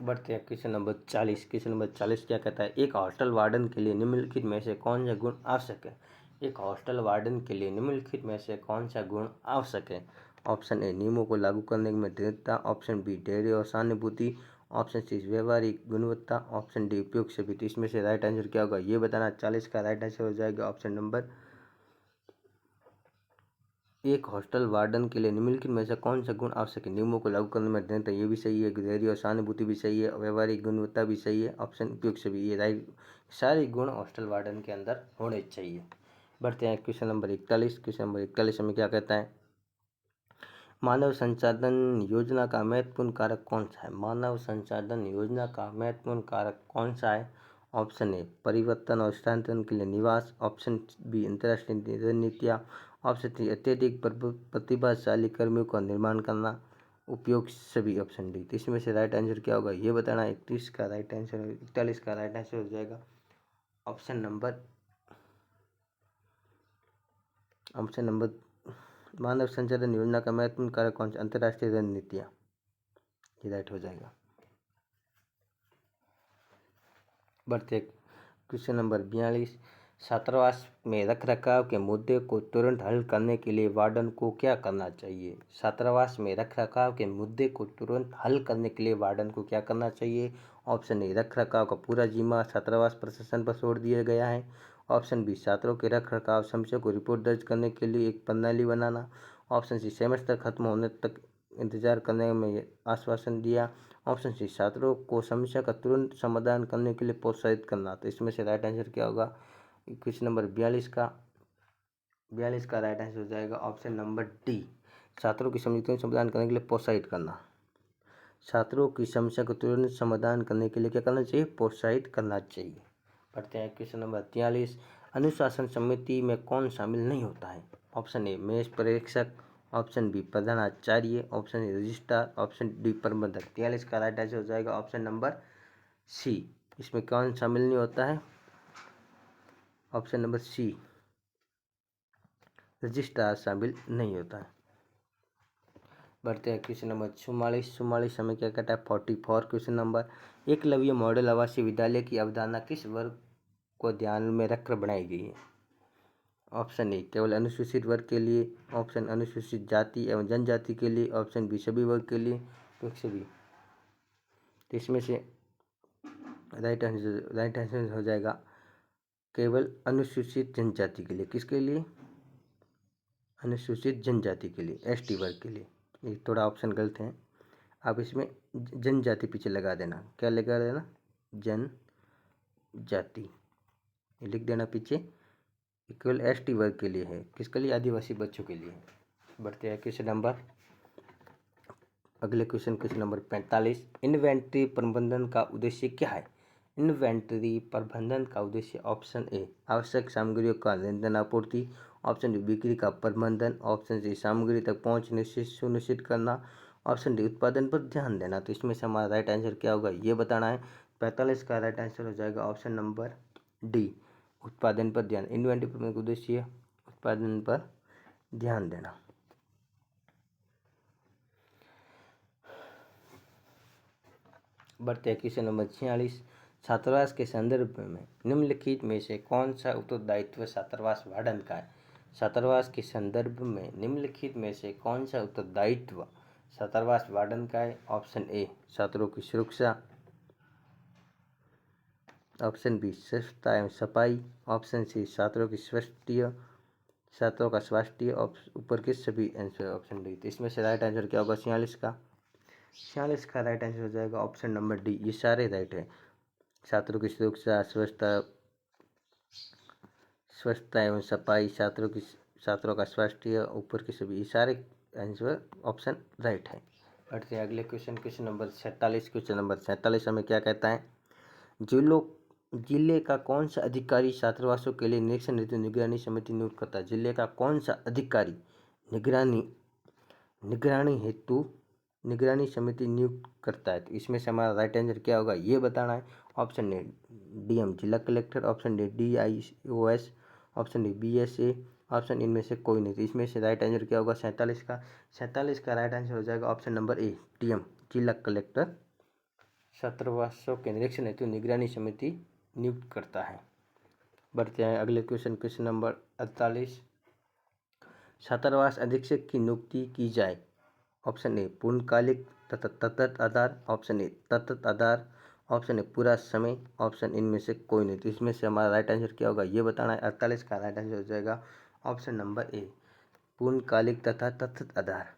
बढ़ते हैं क्वेश्चन नंबर 40। क्वेश्चन नंबर 40 क्या कहता है, एक हॉस्टल वार्डन के लिए निम्नलिखित में से कौन सा गुण आवश्यक है। एक हॉस्टल वार्डन के लिए निम्नलिखित में से कौन सा गुण आवश्यक है। ऑप्शन ए नियमों को लागू करने में दृढ़ता, ऑप्शन बी धैर्य और सहानुभूति, ऑप्शन सी व्यवहारिक गुणवत्ता, ऑप्शन डी उपयुक्त सभी। इसमें से राइट आंसर क्या होगा ये बताना। 40 का राइट आंसर हो जाएगा ऑप्शन नंबर, एक हॉस्टल वार्डन के लिए निम्नलिखित में से कौन सा गुण आवश्यक है। नियमों को लागू करने में दृढ़ता, ये भी सही है, धैर्य और सहानुभूति भी सही है, व्यवहारिक गुणवत्ता भी सही है, ऑप्शन उपयुक्त सभी, ये राइट सारे गुण हॉस्टल वार्डन के अंदर होने चाहिए। बढ़ते हैं क्वेश्चन नंबर 41। क्वेश्चन नंबर 41 में क्या कहता है, मानव संसाधन योजना का महत्वपूर्ण कारक कौन सा है। मानव संसाधन योजना का महत्वपूर्ण कारक कौन सा है। ऑप्शन ए परिवर्तन और स्थानांतरण के लिए निवास, ऑप्शन बी अंतर्राष्ट्रीय रणनीतियाँ, ऑप्शन सी अत्यधिक प्रतिभाशाली कर्मियों का निर्माण करना, उपयोग सभी, ऑप्शन डी। तो इसमें से राइट आंसर क्या होगा ये बताना। 41 का राइट आंसर, 41 का राइट आंसर हो जाएगा ऑप्शन नंबर मानव संसाधन योजना का महत्वपूर्ण कारक कौन सा, अंतर्राष्ट्रीय रणनीतियाँ, ये राइट हो जाएगा। बढ़ते क्वेश्चन नंबर 42। छात्रावास में रखरखाव के मुद्दे को तुरंत हल करने के लिए वार्डन को क्या करना चाहिए। छात्रावास में रखरखाव के मुद्दे को तुरंत हल करने के लिए वार्डन को क्या करना चाहिए। ऑप्शन ए रखरखाव का पूरा जिम्मा छात्रावास प्रशासन पर छोड़ दिया गया है, ऑप्शन बी छात्रों के रखरखाव समस्या को रिपोर्ट दर्ज करने के लिए एक प्रणाली बनाना, ऑप्शन सी सेमेस्टर खत्म होने तक इंतजार करने में आश्वासन दिया। ऑप्शन सी, छात्रों को समस्या का तुरंत समाधान करने के लिए प्रोत्साहित करना। तो इसमें से राइट आंसर क्या होगा? क्वेश्चन नंबर 42 का राइट आंसर हो जाएगा ऑप्शन नंबर डी, छात्रों की समस्या तुरंत समाधान करने के लिए प्रोत्साहित करना। छात्रों की समस्या को तुरंत समाधान करने के लिए क्या करना चाहिए? प्रोत्साहित करना चाहिए। पढ़ते हैं क्वेश्चन नंबर 43, अनुशासन समिति में कौन शामिल नहीं होता है? ऑप्शन ए, मेष परीक्षक, ऑप्शन बी, प्रधानाचार्य, option A, registrar, option D, प्रबंधक। 43 का राइट आंसर हो जाएगा ऑप्शन नंबर सी। इसमें कौन शामिल नहीं होता है? ऑप्शन नंबर सी, रजिस्ट्रार शामिल नहीं होता है। बढ़ते हैं क्वेश्चन नंबर 44 हमें क्या कहता है? 44 क्वेश्चन नंबर, एकलव्य मॉडल आवासीय विद्यालय की अवधारणा किस वर्ग को ध्यान में रखकर बनाई गई है? ऑप्शन ए, केवल अनुसूचित वर्ग के लिए, ऑप्शन अनुसूचित जाति एवं जनजाति के लिए, ऑप्शन बी, सभी वर्ग के लिए, तो सभी। तो इसमें से राइट आंसर हो जाएगा केवल अनुसूचित जनजाति के लिए। किसके लिए? अनुसूचित जनजाति के लिए, एसटी वर्ग के लिए। ये थोड़ा ऑप्शन गलत है, आप इसमें जनजाति पीछे लगा देना। क्या लगा देना? जनजाति, ये लिख देना पीछे। केवल एसटी वर्ग के लिए है। किसके लिए? आदिवासी बच्चों के लिए। बढ़ते हैं क्वेश्चन नंबर, अगले क्वेश्चन नंबर 45, इन्वेंट्री प्रबंधन का उद्देश्य क्या है? इन्वेंट्री प्रबंधन का उद्देश्य ऑप्शन ए, आवश्यक सामग्रियों का निरंतर आपूर्ति, ऑप्शन डी, बिक्री का प्रबंधन, ऑप्शन सी, सामग्री तक पहुंच सुनिश्चित करना, ऑप्शन डी, उत्पादन पर ध्यान देना। तो इसमें से हमारा राइट आंसर क्या होगा ये बताना है। 45 का राइट आंसर हो जाएगा ऑप्शन नंबर डी, उत्पादन पर ध्यान। इन्वेंट्री प्रबंधन का उद्देश्य उत्पादन पर ध्यान देना। बढ़ते हैं क्वेश्चन नंबर 46, छात्रावास के संदर्भ में निम्नलिखित में से कौन सा उत्तरदायित्व छात्रावास वार्डन का है? छात्रावास के संदर्भ में निम्नलिखित में से कौन सा उत्तरदायित्व छात्रावास वार्डन का है? ऑप्शन ए, छात्रों की सुरक्षा, ऑप्शन बी, स्वच्छता एवं सफाई, ऑप्शन सी, छात्रों का स्वास्थ्य, ऊपर के सभी आंसर ऑप्शन डी। तो इसमें से राइट आंसर क्या होगा? 46 का राइट आंसर हो जाएगा ऑप्शन नंबर डी, ये सारे राइट है। छात्रों की सुरक्षा, स्वच्छता एवं सफाई, छात्रों का स्वास्थ्य, ऊपर के सभी, ये सारे आंसर ऑप्शन राइट है। बढ़ते हैं अगले क्वेश्चन नंबर 47। क्वेश्चन नंबर 47 हमें क्या कहता है? जिले का कौन सा अधिकारी छात्रावासों के लिए निरीक्षण हेतु निगरानी समिति नियुक्त करता है? जिले का कौन सा अधिकारी निगरानी हेतु निगरानी समिति नियुक्त करता है? तो इसमें से हमारा राइट आंसर क्या होगा ये बताना है। ऑप्शन ए, डीएम जिला collector, option D, DIOS, option D, BSA, option इनमें से कोई नहीं। तो इसमें से राइट आंसर क्या होगा? 47 का राइट आंसर हो जाएगा ऑप्शन नंबर ए, डीएम जिला कलेक्टर छात्रावासों के निरीक्षण हेतु निगरानी समिति नियुक्त करता है। बढ़ते हैं अगले क्वेश्चन नंबर 48, छात्रावास अधीक्षक की नियुक्ति की जाए। ऑप्शन ए, पूर्णकालिक तथा सतत आधार, ऑप्शन ए, सतत आधार, ऑप्शन ए, पूरा समय, ऑप्शन इनमें से कोई नहीं। तो इसमें से हमारा राइट आंसर क्या होगा ये बताना है। 48 का राइट आंसर हो जाएगा ऑप्शन नंबर ए, पूर्णकालिक तथा सतत आधार,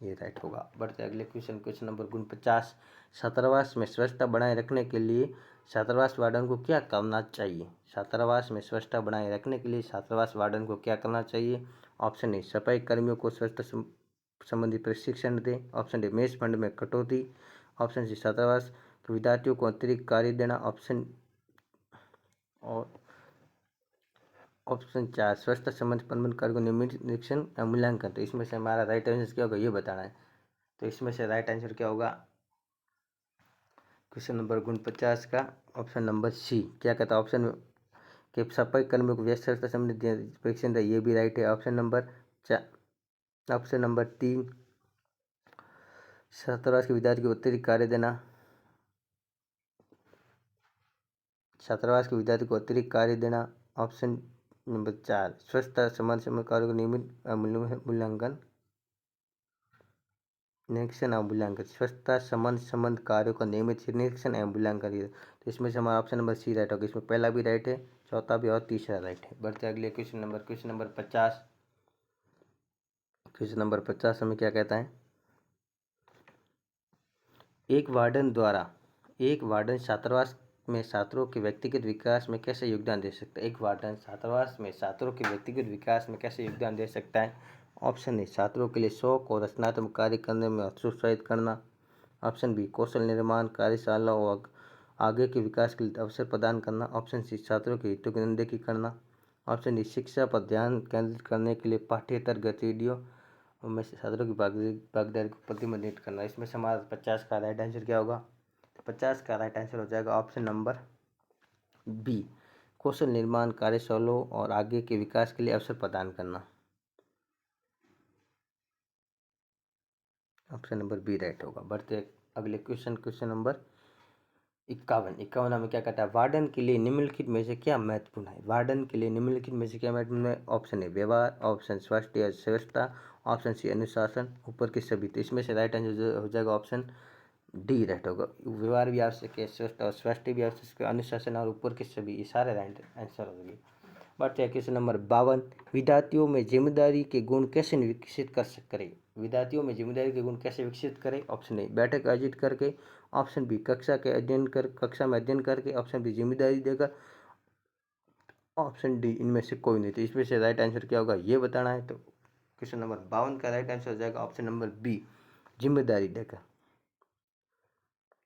ये राइट होगा। बढ़ते अगले क्वेश्चन नंबर 49, छात्रावास में स्वच्छता बनाए रखने के लिए छात्रावास वार्डन को क्या करना चाहिए? छात्रावास में स्वच्छता बनाए रखने के लिए छात्रावास वार्डन को क्या करना चाहिए? ऑप्शन ए, सफाई कर्मियों को स्वच्छता संबंधी प्रशिक्षण दें, ऑप्शन डी, मेस फंड में कटौती, ऑप्शन सी, छात्रावास के विद्यार्थियों को अतिरिक्त कार्य देना, ऑप्शन 4, स्वच्छता संबंधी प्रबंध कार्य को नियमित निरीक्षण या मूल्यांकन। तो इसमें से हमारा राइट आंसर क्या होगा ये बताना है। तो इसमें से राइट आंसर क्या होगा क्वेश्चन नंबर 49 का ऑप्शन नंबर सी, क्या कहता है ऑप्शन के सफाई कर्मियों को व्यवस्था संबंधी परीक्षण ये भी राइट है। ऑप्शन नंबर 3, छात्रावास के विद्यार्थी को अतिरिक्त कार्य देना, छात्रावास के विद्यार्थी को अतिरिक्त कार्य देना, ऑप्शन नंबर 4, स्वच्छता संबंध कार्य को नियमित मूल्यांकन, निरीक्षण एवं मूल्यांकन, स्वच्छता संबंध कार्यों का नियमित निरीक्षण एवं मूल्यांकन। तो इसमें से हमारा ऑप्शन नंबर सी राइट होगा। इसमें पहला भी राइट है, चौथा भी और तीसरा राइट है। बढ़ते अगले क्वेश्चन नंबर 50। क्वेश्चन नंबर 50 हमें क्या कहता है? एक वार्डन छात्रावास में छात्रों के व्यक्तिगत विकास में कैसे योगदान दे सकता है? एक वार्डन छात्रावास में छात्रों के व्यक्तिगत विकास में कैसे योगदान दे सकता है? ऑप्शन ए, छात्रों के लिए शौक और रचनात्मक कार्य करने में हतोत्साहित करना। ऑप्शन बी, कौशल निर्माण कार्यशाला और आगे के विकास के लिए अवसर प्रदान करना। ऑप्शन सी, छात्रों के हितों की अनदेखी करना। ऑप्शन डी, शिक्षा पर ध्यान केंद्रित करने के लिए पाठ्येतर गतिविधियों में से छात्रों की भागीदारी को प्रतिबंधित करना। इसमें से हमारा 50 का राइट आंसर क्या होगा? 50 का राइट आंसर हो जाएगा ऑप्शन नंबर बी, कौशल निर्माण कार्यशालाओं और आगे के विकास के लिए अवसर प्रदान करना। ऑप्शन नंबर बी राइट होगा। बढ़ते अगले क्वेश्चन नंबर 51 में क्या कहता है? वार्डन के लिए निम्नलिखित में से क्या महत्वपूर्ण है? वार्डन के लिए निम्नलिखित में से क्या महत्वपूर्ण है? ऑप्शन ए, व्यवहार। ऑप्शन स्वास्थ्य या स्वच्छता। ऑप्शन सी, अनुशासन। ऊपर के सभी। तो इसमें से राइट आंसर हो जाएगा ऑप्शन डी राइट होगा। व्यवहार भी आवश्यक है, स्वच्छता और स्वास्थ्य भी आवश्यक है, अनुशासन और ऊपर के सभी, ये सारे राइट आंसर हो गए। बढ़ते हैं क्वेश्चन नंबर 52, विद्यार्थियों में जिम्मेदारी के गुण कैसे विकसित कर करें? विद्यार्थियों में जिम्मेदारी के गुण कैसे विकसित करें? ऑप्शन ए, बैठक आयोजित करके। ऑप्शन बी, कक्षा में अध्ययन करके। ऑप्शन बी, जिम्मेदारी देकर। ऑप्शन डी, इनमें से कोई नहीं। तो इसमें से राइट आंसर क्या होगा ये बताना है। तो क्वेश्चन नंबर 52 का राइट आंसर हो जाएगा ऑप्शन नंबर बी, जिम्मेदारी देकर।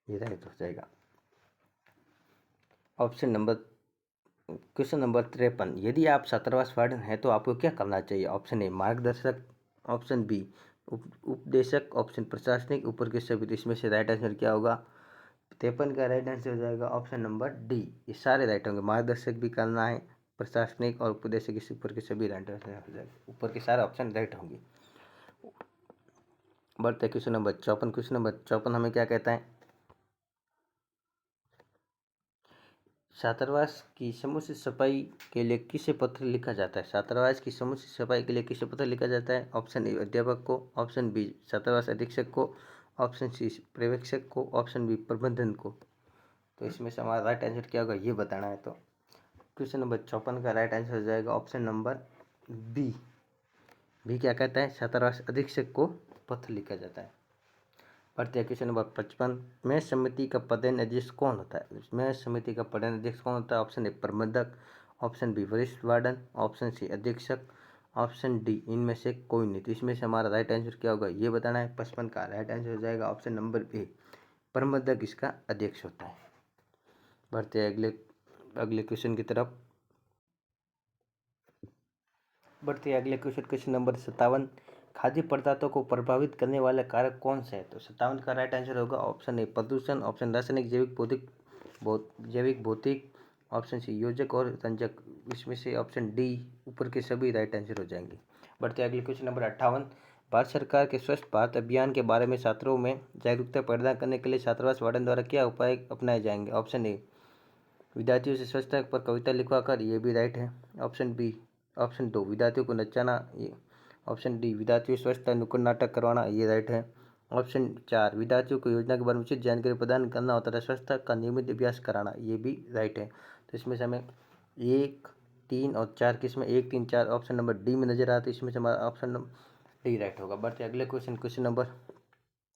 ये राइट हो जाएगा। क्वेश्चन नंबर 53, यदि आप छात्रावास वार्डन हैं तो आपको क्या करना चाहिए? ऑप्शन ए, मार्गदर्शक। ऑप्शन बी, उपदेशक। ऑप्शन प्रशासनिक, ऊपर के सभी। तो इसमें से राइट आंसर क्या होगा? 53 का राइट आंसर हो जाएगा ऑप्शन नंबर डी, ये सारे राइट होंगे। मार्गदर्शक भी करना है, प्रशासनिक और उपदेशक, इस ऊपर के सभी राइट आंसर हो जाएगा। ऊपर के सारे ऑप्शन राइट होंगे। बढ़ते क्वेश्चन नंबर 54। क्वेश्चन नंबर 54 हमें क्या कहता है? छात्रावास की समुचित सफाई के लिए किसे पत्र लिखा जाता है? छात्रावास की समुचित सफाई के लिए किसे पत्र लिखा जाता है? ऑप्शन ए, अध्यापक को। ऑप्शन बी, छात्रावास अधीक्षक को। ऑप्शन सी, पर्यवेक्षक को। ऑप्शन बी, प्रबंधन को। तो इसमें से हमारा राइट आंसर क्या होगा ये बताना है। तो क्वेश्चन नंबर 54 का राइट आंसर हो जाएगा ऑप्शन नंबर बी। भी क्या कहता है? छात्रावास अधीक्षक को पत्र लिखा जाता है। बढ़ते हैं क्वेश्चन नंबर 55, में समिति का प्रधान अध्यक्ष कौन होता है? में समिति का प्रधान अध्यक्ष कौन होता है? ऑप्शन ए, प्रबंधक। ऑप्शन बी, वरिष्ठ वार्डन। ऑप्शन सी, अधीक्षक। ऑप्शन डी, इनमें से कोई नहीं। तो इसमें से हमारा राइट आंसर क्या होगा ये बताना है। 55 का राइट आंसर हो जाएगा ऑप्शन नंबर ए, प्रबंधक इसका अध्यक्ष होता है। बढ़ते हैं अगले क्वेश्चन की तरफ। बढ़ते हैं अगले क्वेश्चन नंबर 57, खाद्य पदार्थों को प्रभावित करने वाला कारक कौन सा है? तो 57 का राइट आंसर होगा ऑप्शन ए, प्रदूषण। ऑप्शन रासायनिक, जैविक भौतिक। ऑप्शन सी, योजक और रंजक। इसमें से ऑप्शन डी, ऊपर के सभी राइट आंसर हो जाएंगे। बढ़ते अगले क्वेश्चन नंबर 58, भारत सरकार के स्वच्छ भारत अभियान के बारे में छात्रों में जागरूकता पैदा करने के लिए छात्रावास वार्डन द्वारा क्या उपाय अपनाए जाएंगे? ऑप्शन ए, विद्यार्थियों से स्वच्छता पर कविता लिखवा कर, ये भी राइट है। ऑप्शन बी, ऑप्शन दो, विद्यार्थियों को नचाना। ये ऑप्शन डी, विद्यार्थियों स्वच्छता नुक्कड़ नाटक करवाना, ये राइट है। ऑप्शन 4, विद्यार्थियों को योजना के बारे में उचित जानकारी प्रदान करना होता है, स्वच्छता का नियमित अभ्यास कराना, ये भी राइट है। तो इसमें से हमें 1, 3 और 4 किसमें 1, 3, 4 ऑप्शन नंबर डी में नजर आते हैं। इसमें से हमारा ऑप्शन नंबर डी राइट होगा। बढ़ते अगले क्वेश्चन नंबर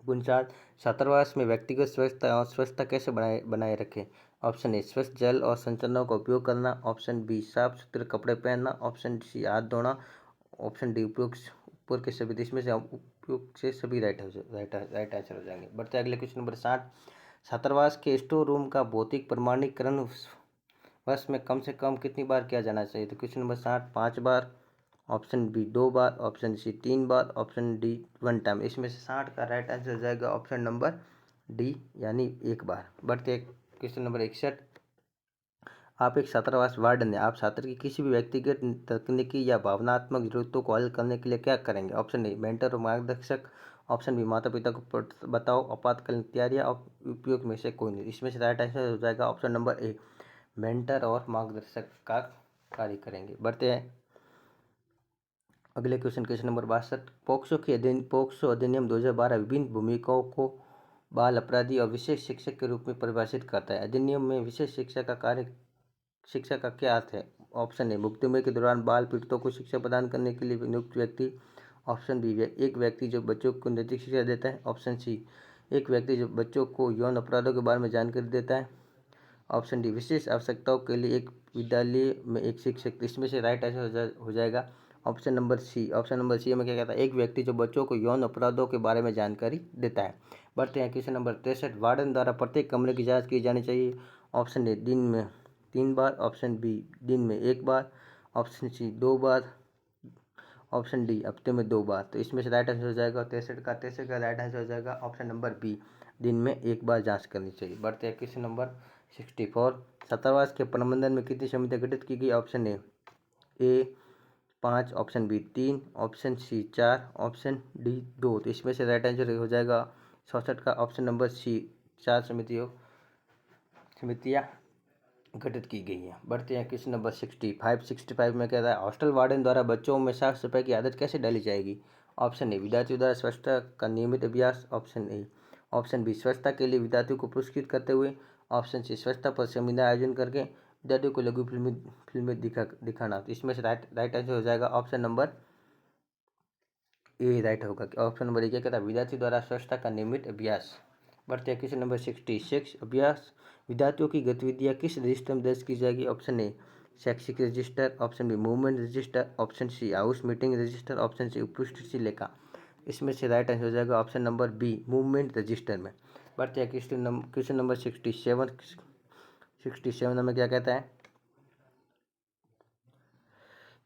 59, छात्रावास में व्यक्तिगत स्वच्छता कैसे बनाए रखें? ऑप्शन ए, स्वच्छ जल और संसाधनों का उपयोग करना। ऑप्शन बी, साफ सुथरे कपड़े पहनना। ऑप्शन सी, हाथ धोना। ऑप्शन डी, उपयोग ऊपर के सभी। इसमें से उपयोग से सभी राइट आंसर हो जाएंगे। बढ़ते अगले क्वेश्चन नंबर 60, छात्रावास के स्टोर रूम का भौतिक प्रमाणीकरण वर्ष में कम से कम कितनी बार किया जाना चाहिए? तो क्वेश्चन नंबर 60, 5 बार। ऑप्शन बी, 2 बार। ऑप्शन सी, 3 बार। Option D, 1 time. इसमें से 60 का राइट आंसर हो जाएगा ऑप्शन नंबर डी, यानी 1 बार। बढ़ते क्वेश्चन नंबर 61, आप एक छात्रावास वार्डन है, आप छात्र की किसी भी व्यक्तिगत तकनीकी या भावनात्मक जरूरतों को हल करने के लिए क्या करेंगे? ऑप्शन ए, मेंटर और मार्गदर्शक। ऑप्शन बी, माता पिता को बताओ। आपातकालीन तैयारियाँ और उपयोग में से कोई नहीं। इसमें से राइट आंसर हो जाएगा ऑप्शन नंबर ए, मेंटर और मार्गदर्शक का कार्य करेंगे। बढ़ते हैं अगले क्वेश्चन नंबर 62, पोक्सो अधिनियम 2012 विभिन्न भूमिकाओं को बाल अपराधी और विशेष शिक्षक के रूप में परिभाषित करता है। अधिनियम में विशेष शिक्षा का क्या अर्थ है? ऑप्शन ए, मुकदमे के दौरान बाल पीड़ितों को शिक्षा प्रदान करने के लिए नियुक्त व्यक्ति। ऑप्शन बी, एक व्यक्ति जो बच्चों को नैतिक शिक्षा देता है। ऑप्शन सी, एक व्यक्ति जो बच्चों को यौन अपराधों के बारे में जानकारी देता है। ऑप्शन डी, विशेष आवश्यकताओं के लिए एक विद्यालय में एक शिक्षक। इसमें से राइट आंसर हो जाएगा option number C. Option number C में क्या कहता है, एक व्यक्ति जो बच्चों को यौन अपराधों के बारे में जानकारी देता है। बढ़ते हैं क्वेश्चन नंबर 63, वार्डन द्वारा प्रत्येक कमरे की जांच की जानी चाहिए। ऑप्शन ए, दिन में 3 बार। ऑप्शन बी, दिन में 1 बार। ऑप्शन सी, 2 बार। ऑप्शन डी, हफ्ते में 2 बार। तो इसमें से राइट आंसर हो जाएगा 63 का राइट आंसर हो जाएगा ऑप्शन नंबर बी, दिन में 1 बार जांच करनी चाहिए। बढ़ते हैं क्वेश्चन नंबर 64, छात्रावास के प्रबंधन में कितनी समितियां गठित की गई। Option A 5, option B 3, option C 4, option D 2। तो इसमें से राइट आंसर हो जाएगा 64 का ऑप्शन नंबर सी, 4 समितियां गठित की गई है। बढ़ते हैं क्वेश्चन नंबर 65 में कह रहा है, हॉस्टल वार्डन द्वारा बच्चों में साफ सफाई की आदत कैसे डाली जाएगी। ऑप्शन ए, विद्यार्थियों द्वारा स्वच्छता का नियमित अभ्यास। Option A. ऑप्शन बी, स्वच्छता के लिए विद्यार्थियों को पुरस्कृत करते हुए। ऑप्शन सी, स्वच्छता पर सेमिनार आयोजन करके विद्यार्थियों को लघु फिल्में दिखाना। तो इसमें से राइट आंसर हो जाएगा ऑप्शन नंबर ए राइट होगा। ऑप्शन नंबर ए क्या कहता है, विद्यार्थी द्वारा स्वच्छता का नियमित अभ्यास। बढ़ते हैं क्वेश्चन नंबर 66, अभ्यास विद्यार्थियों की गतिविधियां किस रजिस्टर में दर्ज की जाएगी। ऑप्शन ए, शैक्षिक register. Option B, movement register. Option C, house meeting register. Option C, उपस्थिति लेखा। इसमें से राइट आंसर हो जाएगा option number B, movement register में। बढ़ते हैं क्वेश्चन नंबर 67 में क्या कहता है,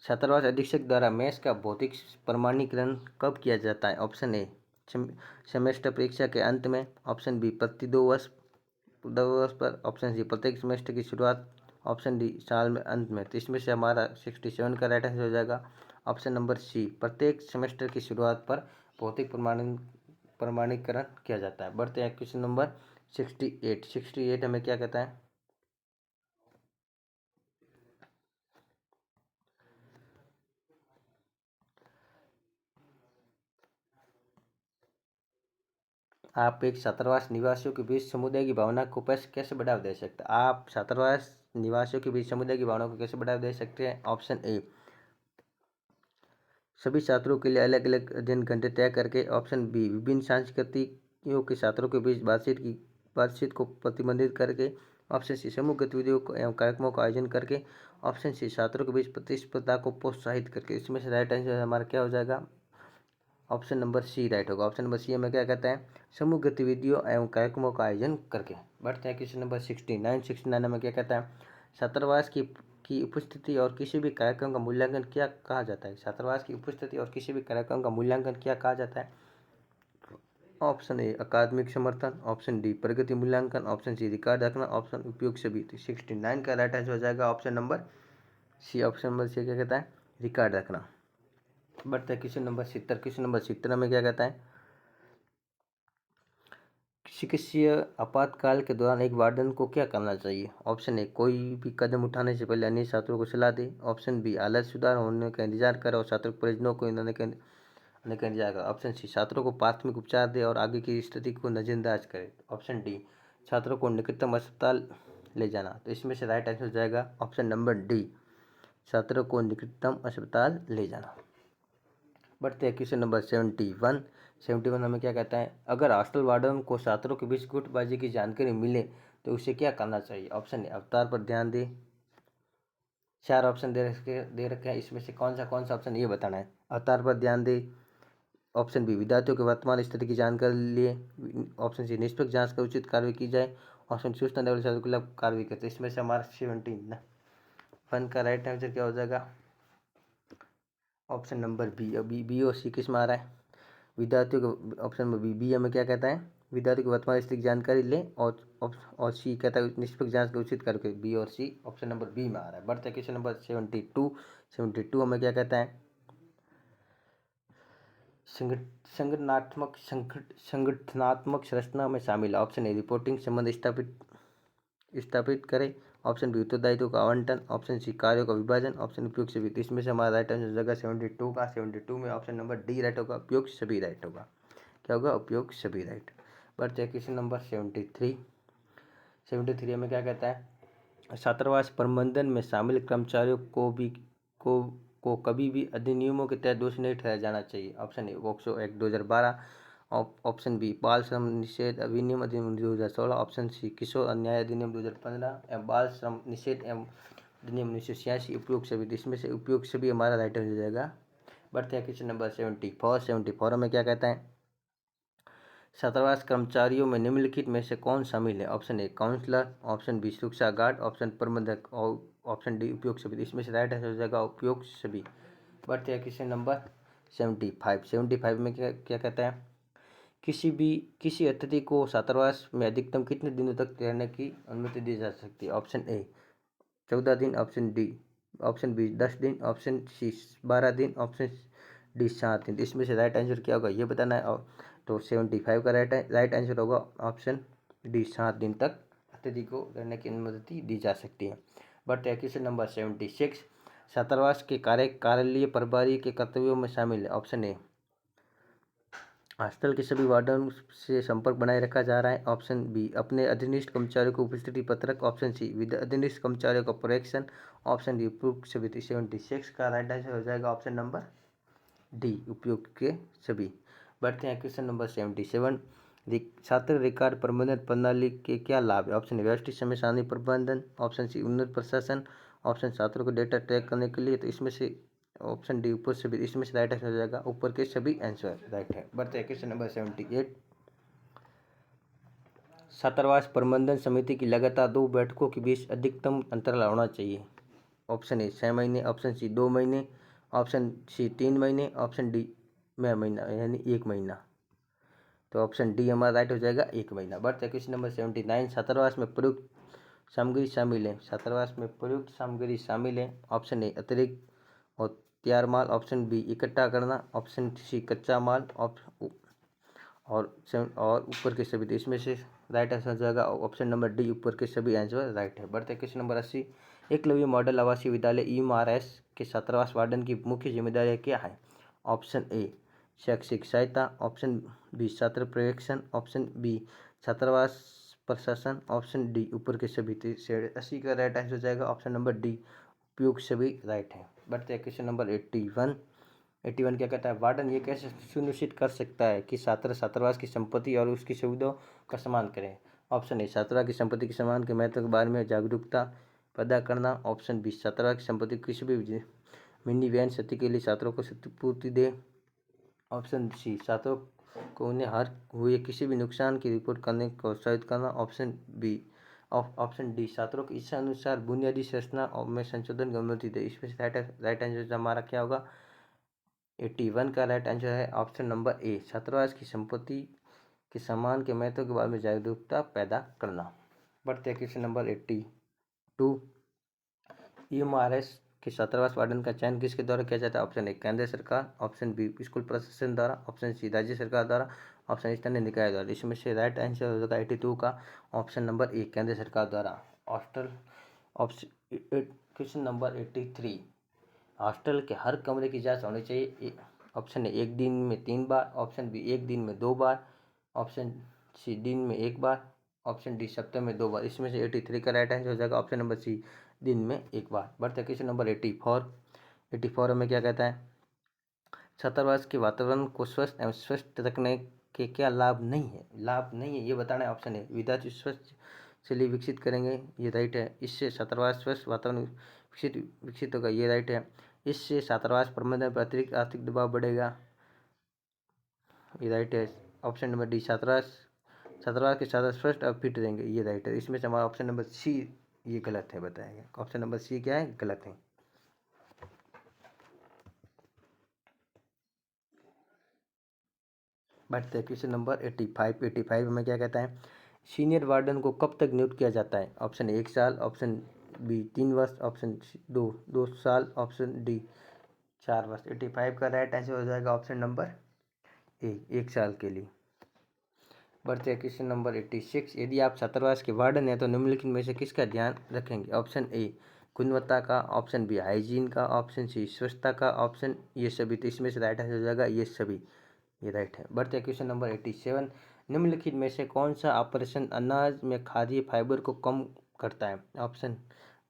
छात्रावास अधीक्षक द्वारा मेष का भौतिक प्रमाणीकरण कब किया जाता है। ऑप्शन ए, सेमेस्टर परीक्षा के अंत में। ऑप्शन बी, प्रति 2 वर्ष पर। ऑप्शन सी, प्रत्येक सेमेस्टर की शुरुआत। ऑप्शन डी, साल में अंत में। तो इसमें से हमारा 67 का राइट आंसर हो जाएगा ऑप्शन नंबर सी, प्रत्येक सेमेस्टर की शुरुआत पर भौतिक प्रमाणीकरण किया जाता है। बढ़ते हैं क्वेश्चन नंबर 68 हमें क्या कहता है, आप एक छात्रावास निवासियों के बीच समुदाय की भावना को कैसे बढ़ावा दे सकते हैं। आप छात्रावास निवासियों के बीच समुदाय की भावना को कैसे बढ़ावा दे सकते हैं। ऑप्शन ए, सभी छात्रों के लिए अलग अलग अध्ययन घंटे तय करके। ऑप्शन बी, विभिन्न सांस्कृतियों के छात्रों के बीच बातचीत को प्रतिबंधित करके। ऑप्शन सी, समूह गतिविधियों को एवं कार्यक्रमों का आयोजन करके। ऑप्शन सी, छात्रों के बीच प्रतिस्पर्धा को प्रोत्साहित करके। इसमें से राइट आंसर हमारा क्या हो जाएगा, ऑप्शन नंबर सी राइट होगा। ऑप्शन नंबर सी में क्या कहता है, समूह गतिविधियों एवं कार्यक्रमों का आयोजन करके। बढ़ते हैं क्वेश्चन नंबर 69 में क्या कहता है, छात्रावास की उपस्थिति और किसी भी कार्यक्रम का मूल्यांकन क्या कहा जाता है। छात्रावास की उपस्थिति और किसी भी कार्यक्रम का मूल्यांकन क्या कहा जाता है। ऑप्शन ए, अकादमिक समर्थन। ऑप्शन डी, प्रगति मूल्यांकन। ऑप्शन सी, रिकॉर्ड रखना। ऑप्शन उपयोग सभी। तो 69 का राइट आंसर हो जाएगा option number C. Option number C क्या कहता है, रिकॉर्ड रखना। बढ़ते हैं क्वेश्चन नंबर 70 में क्या कहता है, चिकित्सीय आपातकाल के दौरान एक वार्डन को क्या करना चाहिए। ऑप्शन ए, कोई भी कदम उठाने से पहले अन्य छात्रों को सलाह दे। ऑप्शन बी, हालत सुधार होने का इंतजार करे और छात्रों के परिजनों को आने का इंतजार करे। ऑप्शन सी, छात्रों को प्राथमिक उपचार दे और आगे की स्थिति को नजरअंदाज करे। ऑप्शन डी, छात्रों को निकटतम अस्पताल ले जाना। तो इसमें से राइट आंसर हो जाएगा ऑप्शन नंबर डी, छात्रों को निकटतम अस्पताल ले जाना। बढ़ते हैं क्वेश्चन नंबर 71 हमें क्या कहता है, अगर हॉस्टल वार्डन को छात्रों के बीच गुटबाजी की जानकारी मिले तो उसे क्या करना चाहिए। ऑप्शन ए, अवतार पर ध्यान दे। 4 ऑप्शन दे रखे हैं, इसमें से कौन सा ऑप्शन ये बताना है। अवतार पर ध्यान दे। ऑप्शन बी, विद्यार्थियों के वर्तमान स्थिति की जानकारी लिए। ऑप्शन सी, निष्पक्ष जांच कर उचित कार्रवाई की जाए। ऑप्शन सूचना देने वाले छात्रों के खिलाफ कार्रवाई करते। इसमें से हमारा 71 का राइट आंसर क्या हो जाएगा, ऑप्शन नंबर बी। अभी बी और सी किस में आ रहा है, विद्यार्थियों को। ऑप्शन में बी हमें क्या कहता है, विद्यार्थियों की वर्तमान स्थिति की जानकारी ले। और सी कहता है निष्पक्ष जांच का उचित करके। बी और सी ऑप्शन नंबर बी में आ रहा है। बढ़ते क्वेश्चन नंबर 72 हमें क्या कहता है, संगठनात्मक संरचना में शामिल। ऑप्शन ए, रिपोर्टिंग संबंध स्थापित करें। ऑप्शन बी, उत्तरदायित्व का आवंटन। ऑप्शन सी, कार्यों का विभाजन। ऑप्शन उपयोग सभी। तो इसमें से हमारा राइट आंसर हो जाएगा 72 में ऑप्शन नंबर डी राइट होगा, उपयोग सभी राइट होगा। क्या होगा, उपयोग सभी राइट। बढ़ते हैं क्वेश्चन नंबर 73 में क्या कहता है, छात्रावास प्रबंधन में शामिल कर्मचारियों को कभी भी अधिनियमों के तहत दोषी नहीं ठहराया जाना चाहिए। Option A, POCSO act 2012। Option B बाल श्रम निषेध अधिनियम 2016, ऑप्शन सी किशोर अन्याय अधिनियम 2015 एवं बाल श्रम निषेध एवं अधिनियम 1986 उपयोग सभी। इसमें से उपयोग सभी हमारा राइट हो जाएगा। बढ़ते हैं क्वेश्चन नंबर 74 में क्या कहता है, छात्रावास कर्मचारियों में निम्नलिखित में से कौन शामिल है। Option A counsellor, option B सुरक्षा गार्ड, ऑप्शन प्रबंधक और ऑप्शन डी उपयोग सभी। इसमें से राइट आंसर हो जाएगा उपयोग सभी। बढ़ते हैं क्वेश्चन नंबर 75 में क्या कहता है, किसी अतिथि को छात्रावास में अधिकतम कितने दिनों तक रहने की अनुमति दी जा सकती है। ऑप्शन ए 14 दिन, ऑप्शन बी 10 दिन, ऑप्शन सी 12 दिन, ऑप्शन डी 7 दिन। इसमें से राइट आंसर क्या होगा ये बताना है। तो 75 का राइट आंसर होगा ऑप्शन डी, 7 दिन तक अतिथि को रहने की अनुमति दी जा सकती है। बढ़ते हैं क्वेश्चन नंबर 76, छात्रावास के कार्यालयीय प्रभारी के कर्तव्यों में शामिल है। ऑप्शन ए हॉस्टल के सभी वार्डन से संपर्क बनाए रखा जा रहा है। ऑप्शन बी अपने अधीनस्थ कर्मचारियों को उपस्थिति पत्रक, ऑप्शन सी अधीनस्थ कर्मचारियों का प्रोएक्शन, ऑप्शन डी उपयुक्त सभी। 76 का राइट आंसर हो जाएगा ऑप्शन नंबर डी उपयुक्त के सभी। बढ़ते हैं क्वेश्चन नंबर 77, छात्र रिकॉर्ड प्रबंधन प्रणाली के क्या लाभ है। ऑप्शन ए व्यवस्थित समय सारणी प्रबंधन, ऑप्शन सी उन्नत प्रशासन, ऑप्शन छात्रों को डेटा ट्रैक करने के लिए। तो इसमें से ऑप्शन डी ऊपर सभी। इसमें से राइट आंसर हो जाएगा ऊपर के सभी आंसर राइट है। बढ़ते हैं क्वेश्चन नंबर 78, छात्रावास प्रबंधन समिति की लगातार 2 बैठकों के बीच अधिकतम अंतराल होना चाहिए। ऑप्शन ए 6 महीने, ऑप्शन सी 2 महीने, ऑप्शन सी 3 महीने, ऑप्शन डी में महीना यानी 1 महीना। तो ऑप्शन डी हमारा राइट हो जाएगा 1 महीना। बढ़ते हैं क्वेश्चन नंबर 79, छात्रावास में प्रयुक्त सामग्री शामिल है। छात्रावास में प्रयुक्त सामग्री शामिल है। ऑप्शन ए अतिरिक्त और तैयार माल, ऑप्शन बी इकट्ठा करना, ऑप्शन सी कच्चा माल, और ऊपर के सभी। तो इसमें से राइट आंसर हो जाएगा ऑप्शन नंबर डी ऊपर के सभी आंसर राइट है। बढ़ते हैं क्वेश्चन नंबर 80, एकलव्य मॉडल आवासीय विद्यालय EMRS के छात्रावास वार्डन की मुख्य जिम्मेदारियां क्या है। ऑप्शन ए शैक्षिक सहायता, ऑप्शन बी छात्र पर्यवेक्षण, ऑप्शन बी छात्रावास प्रशासन, ऑप्शन डी ऊपर के सभी। 80 का राइट आंसर हो जाएगा ऑप्शन नंबर डी उपयुक्त सभी राइट है। बढ़ते हैं क्वेश्चन नंबर 81 क्या कहता है, वार्डन ये कैसे सुनिश्चित कर सकता है कि छात्र छात्रावास की संपत्ति और उसकी सुविधाओं का सम्मान करें। ऑप्शन ए छात्रावास की संपत्ति के सम्मान के महत्व के बारे में जागरूकता पैदा करना, ऑप्शन बी छात्रावास की संपत्ति किसी भी मिनी वैन क्षति के लिए छात्रों को क्षतिपूर्ति दे, ऑप्शन सी छात्रों को उन्हें हर हुए किसी भी नुकसान की रिपोर्ट करने को उत्साहित करना, ऑप्शन डी छात्रों की इच्छा अनुसार बुनियादी संरचना में संशोधन की अनुमति दे। इसमें से राइट आंसर हमारा क्या होगा, 81 का राइट आंसर है ऑप्शन नंबर ए छात्रावास की संपत्ति के सम्मान के महत्व के बारे में जागरूकता पैदा करना। बढ़ते हैं क्वेश्चन नंबर 82, EMRS के छात्रावास वार्डन का चयन किसके द्वारा किया जाता है। ऑप्शन ए केंद्र सरकार, ऑप्शन बी स्कूल प्रशासन द्वारा, ऑप्शन सी राज्य सरकार द्वारा, ऑप्शन स्थानीय निकाय द्वारा। इसमें से राइट आंसर हो जाएगा 82 का ऑप्शन नंबर ए केंद्र सरकार द्वारा। क्वेश्चन नंबर 83, हॉस्टल के हर कमरे की जांच होनी चाहिए। ऑप्शन ए 1 दिन में 3 बार, ऑप्शन बी 1 दिन में 2 बार, ऑप्शन सी दिन में 1 बार, ऑप्शन डी सप्ताह में 2 बार। इसमें से 83 का राइट आंसर हो जाएगा ऑप्शन नंबर सी दिन में 1 बार। बढ़ते हैं क्वेश्चन नंबर 84 में क्या कहता है, छात्रावास के वातावरण को स्वस्थ एवं स्वस्थ रखने के क्या लाभ नहीं है ये बताना है। ऑप्शन ए विद्यार्थी स्वस्थ शैली विकसित करेंगे, ये राइट है। इससे छात्रावास स्वस्थ वातावरण विकसित होगा, ये राइट है। इससे छात्रावास प्रबंधन पर अतिरिक्त आर्थिक दबाव बढ़ेगा, ये राइट है। ऑप्शन नंबर डी छात्रावास के छात्र स्वस्थ और फिट रहेंगे, ये राइट है। इसमें से हमारा ऑप्शन नंबर सी ये गलत है, बताया गया ऑप्शन नंबर सी क्या है, गलत है। बढ़ते हैं क्वेश्चन नंबर 85 में क्या कहता है, सीनियर वार्डन को कब तक नियुक्त किया जाता है। ऑप्शन 1 साल, ऑप्शन बी 3 वर्ष, ऑप्शन दो साल, ऑप्शन डी 4 वर्ष। 85 का राइट आंसर हो जाएगा ऑप्शन नंबर ए 1 साल के लिए। बढ़ते हैं क्वेश्चन नंबर 86, यदि आप छात्रावास के वार्डन हैं तो निम्नलिखित में से किसका ध्यान रखेंगे। ऑप्शन ए गुणवत्ता का, ऑप्शन बी हाइजीन का, ऑप्शन सी स्वच्छता का, ऑप्शन ये सभी। तो इसमें से राइट आंसर हो जाएगा ये सभी, ये राइट है। बढ़ते हैं क्वेश्चन नंबर 87, निम्नलिखित में से कौन सा ऑपरेशन अनाज में खाद्य फाइबर को कम करता है। ऑप्शन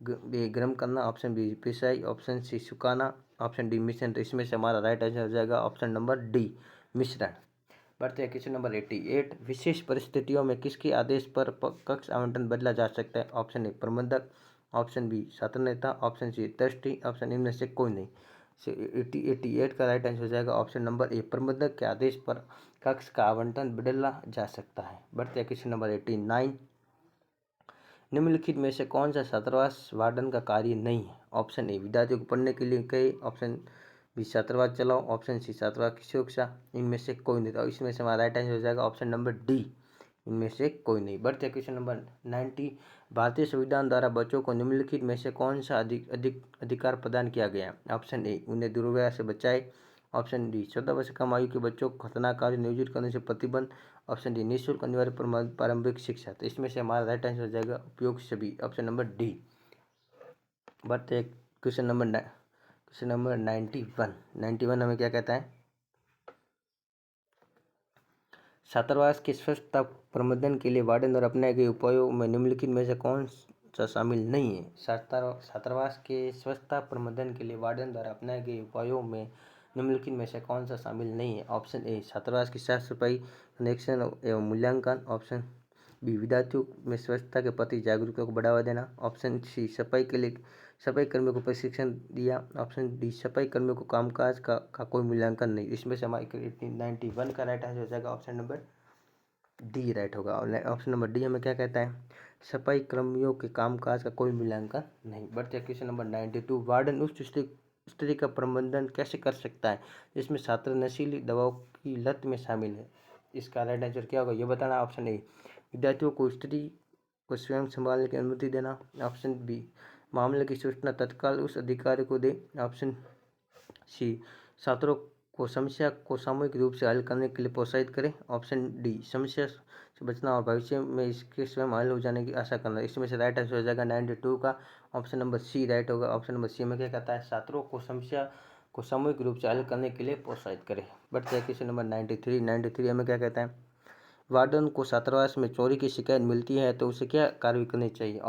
बी गर्म करना, ऑप्शन बी पिसाई, ऑप्शन सी सुखाना, ऑप्शन डी मिश्रण। तो इसमें से हमारा राइट आंसर हो जाएगा ऑप्शन नंबर डी मिश्रण। बढ़ते हैं क्वेश्चन नंबर 88। विशेष परिस्थितियों में किसके आदेश पर कक्ष आवंटन बदला जा सकता है? ऑप्शन ए प्रबंधक, ऑप्शन बी छात्र नेता, ऑप्शन सी ट्रस्टी, ऑप्शन इनमें से कोई नहीं। 88 का राइट आंसर हो जाएगा ऑप्शन नंबर ए, प्रबंधक के आदेश पर कक्ष का आवंटन बदला जा सकता है। बढ़ते हैं क्वेश्चन नंबर 89। निम्नलिखित में से कौन सा छात्रावास वार्डन का कार्य नहीं है? ऑप्शन ए विद्यार्थियों को पढ़ने के लिए कहे, ऑप्शन बी छात्रावास चलाओ, ऑप्शन सी छात्रावास की सुरक्षा, इनमें से कोई नहीं। तो इसमें से हमारा राइट आंसर हो जाएगा ऑप्शन नंबर डी, इनमें से कोई नहीं। बढ़ते क्वेश्चन नंबर 90। भारतीय संविधान द्वारा बच्चों को निम्नलिखित में से कौन सा अधिकार प्रदान किया गया? ऑप्शन ए उन्हें दुर्व्यवहार से बचाए, ऑप्शन डी 14 वर्ष कम आयु के बच्चों को खतरनाक कार्य नियोजित करने से प्रतिबंध, ऑप्शन डी निःशुल्क अनिवार्य प्रारंभिक शिक्षा। तो इसमें से हमारा राइट आंसर हो जाएगा उपयोग सभी, ऑप्शन नंबर डी। बढ़ते क्वेश्चन नंबर 91 हमें क्या कहता है? छात्रावास के स्वच्छता प्रबंधन के लिए वार्डन द्वारा अपनाए गए उपायों में निम्नलिखित में से कौन सा शामिल नहीं है? छात्रावास के स्वच्छता प्रबंधन के लिए वार्डन द्वारा अपनाए गए उपायों में निम्नलिखित में से कौन सा शामिल नहीं है? ऑप्शन ए छात्रावास की साफ सफाई, कनेक्शन एवं मूल्यांकन, ऑप्शन बी विद्यार्थियों में स्वच्छता के प्रति जागरूकता को बढ़ावा देना, ऑप्शन सी सफाई कर्मियों को प्रशिक्षण दिया, ऑप्शन डी सफाई कर्मियों को कामकाज का कोई मूल्यांकन नहीं। इसमें से हमारे 91 का राइट आंसर हो जाएगा ऑप्शन नंबर डी राइट होगा। और ऑप्शन नंबर डी हमें क्या कहता है? सफाई कर्मियों के कामकाज का कोई मूल्यांकन नहीं। बढ़ते क्वेश्चन नंबर 92। वार्डन उस स्थिति का प्रबंधन कैसे कर सकता है जिसमें छात्र नशीली दवाओं की लत में शामिल है? इसका राइट आंसर क्या होगा ये बताना। ऑप्शन ए विद्यार्थियों को स्थिति को स्वयं संभालने की अनुमति देना, ऑप्शन बी मामले की सूचना तत्काल उस अधिकारी को दे, ऑप्शन सी छात्रों को समस्या को सामूहिक रूप से हल करने के लिए प्रोत्साहित करें, ऑप्शन डी समस्या से बचना और भविष्य में इसके स्वयं हल हो जाने की आशा करना। इसमें से राइट आंसर हो जाएगा 92 का ऑप्शन नंबर सी राइट होगा। ऑप्शन नंबर सी में क्या कहता है? छात्रों को समस्या को सामूहिक रूप से हल करने के लिए प्रोत्साहित करें। बढ़ते हैं क्वेश्चन नंबर 93 हमें क्या कहता है? वार्डन को छात्रावास में चोरी की शिकायत मिलती है तो उसे क्या कार्रवाई करनी चाहिए?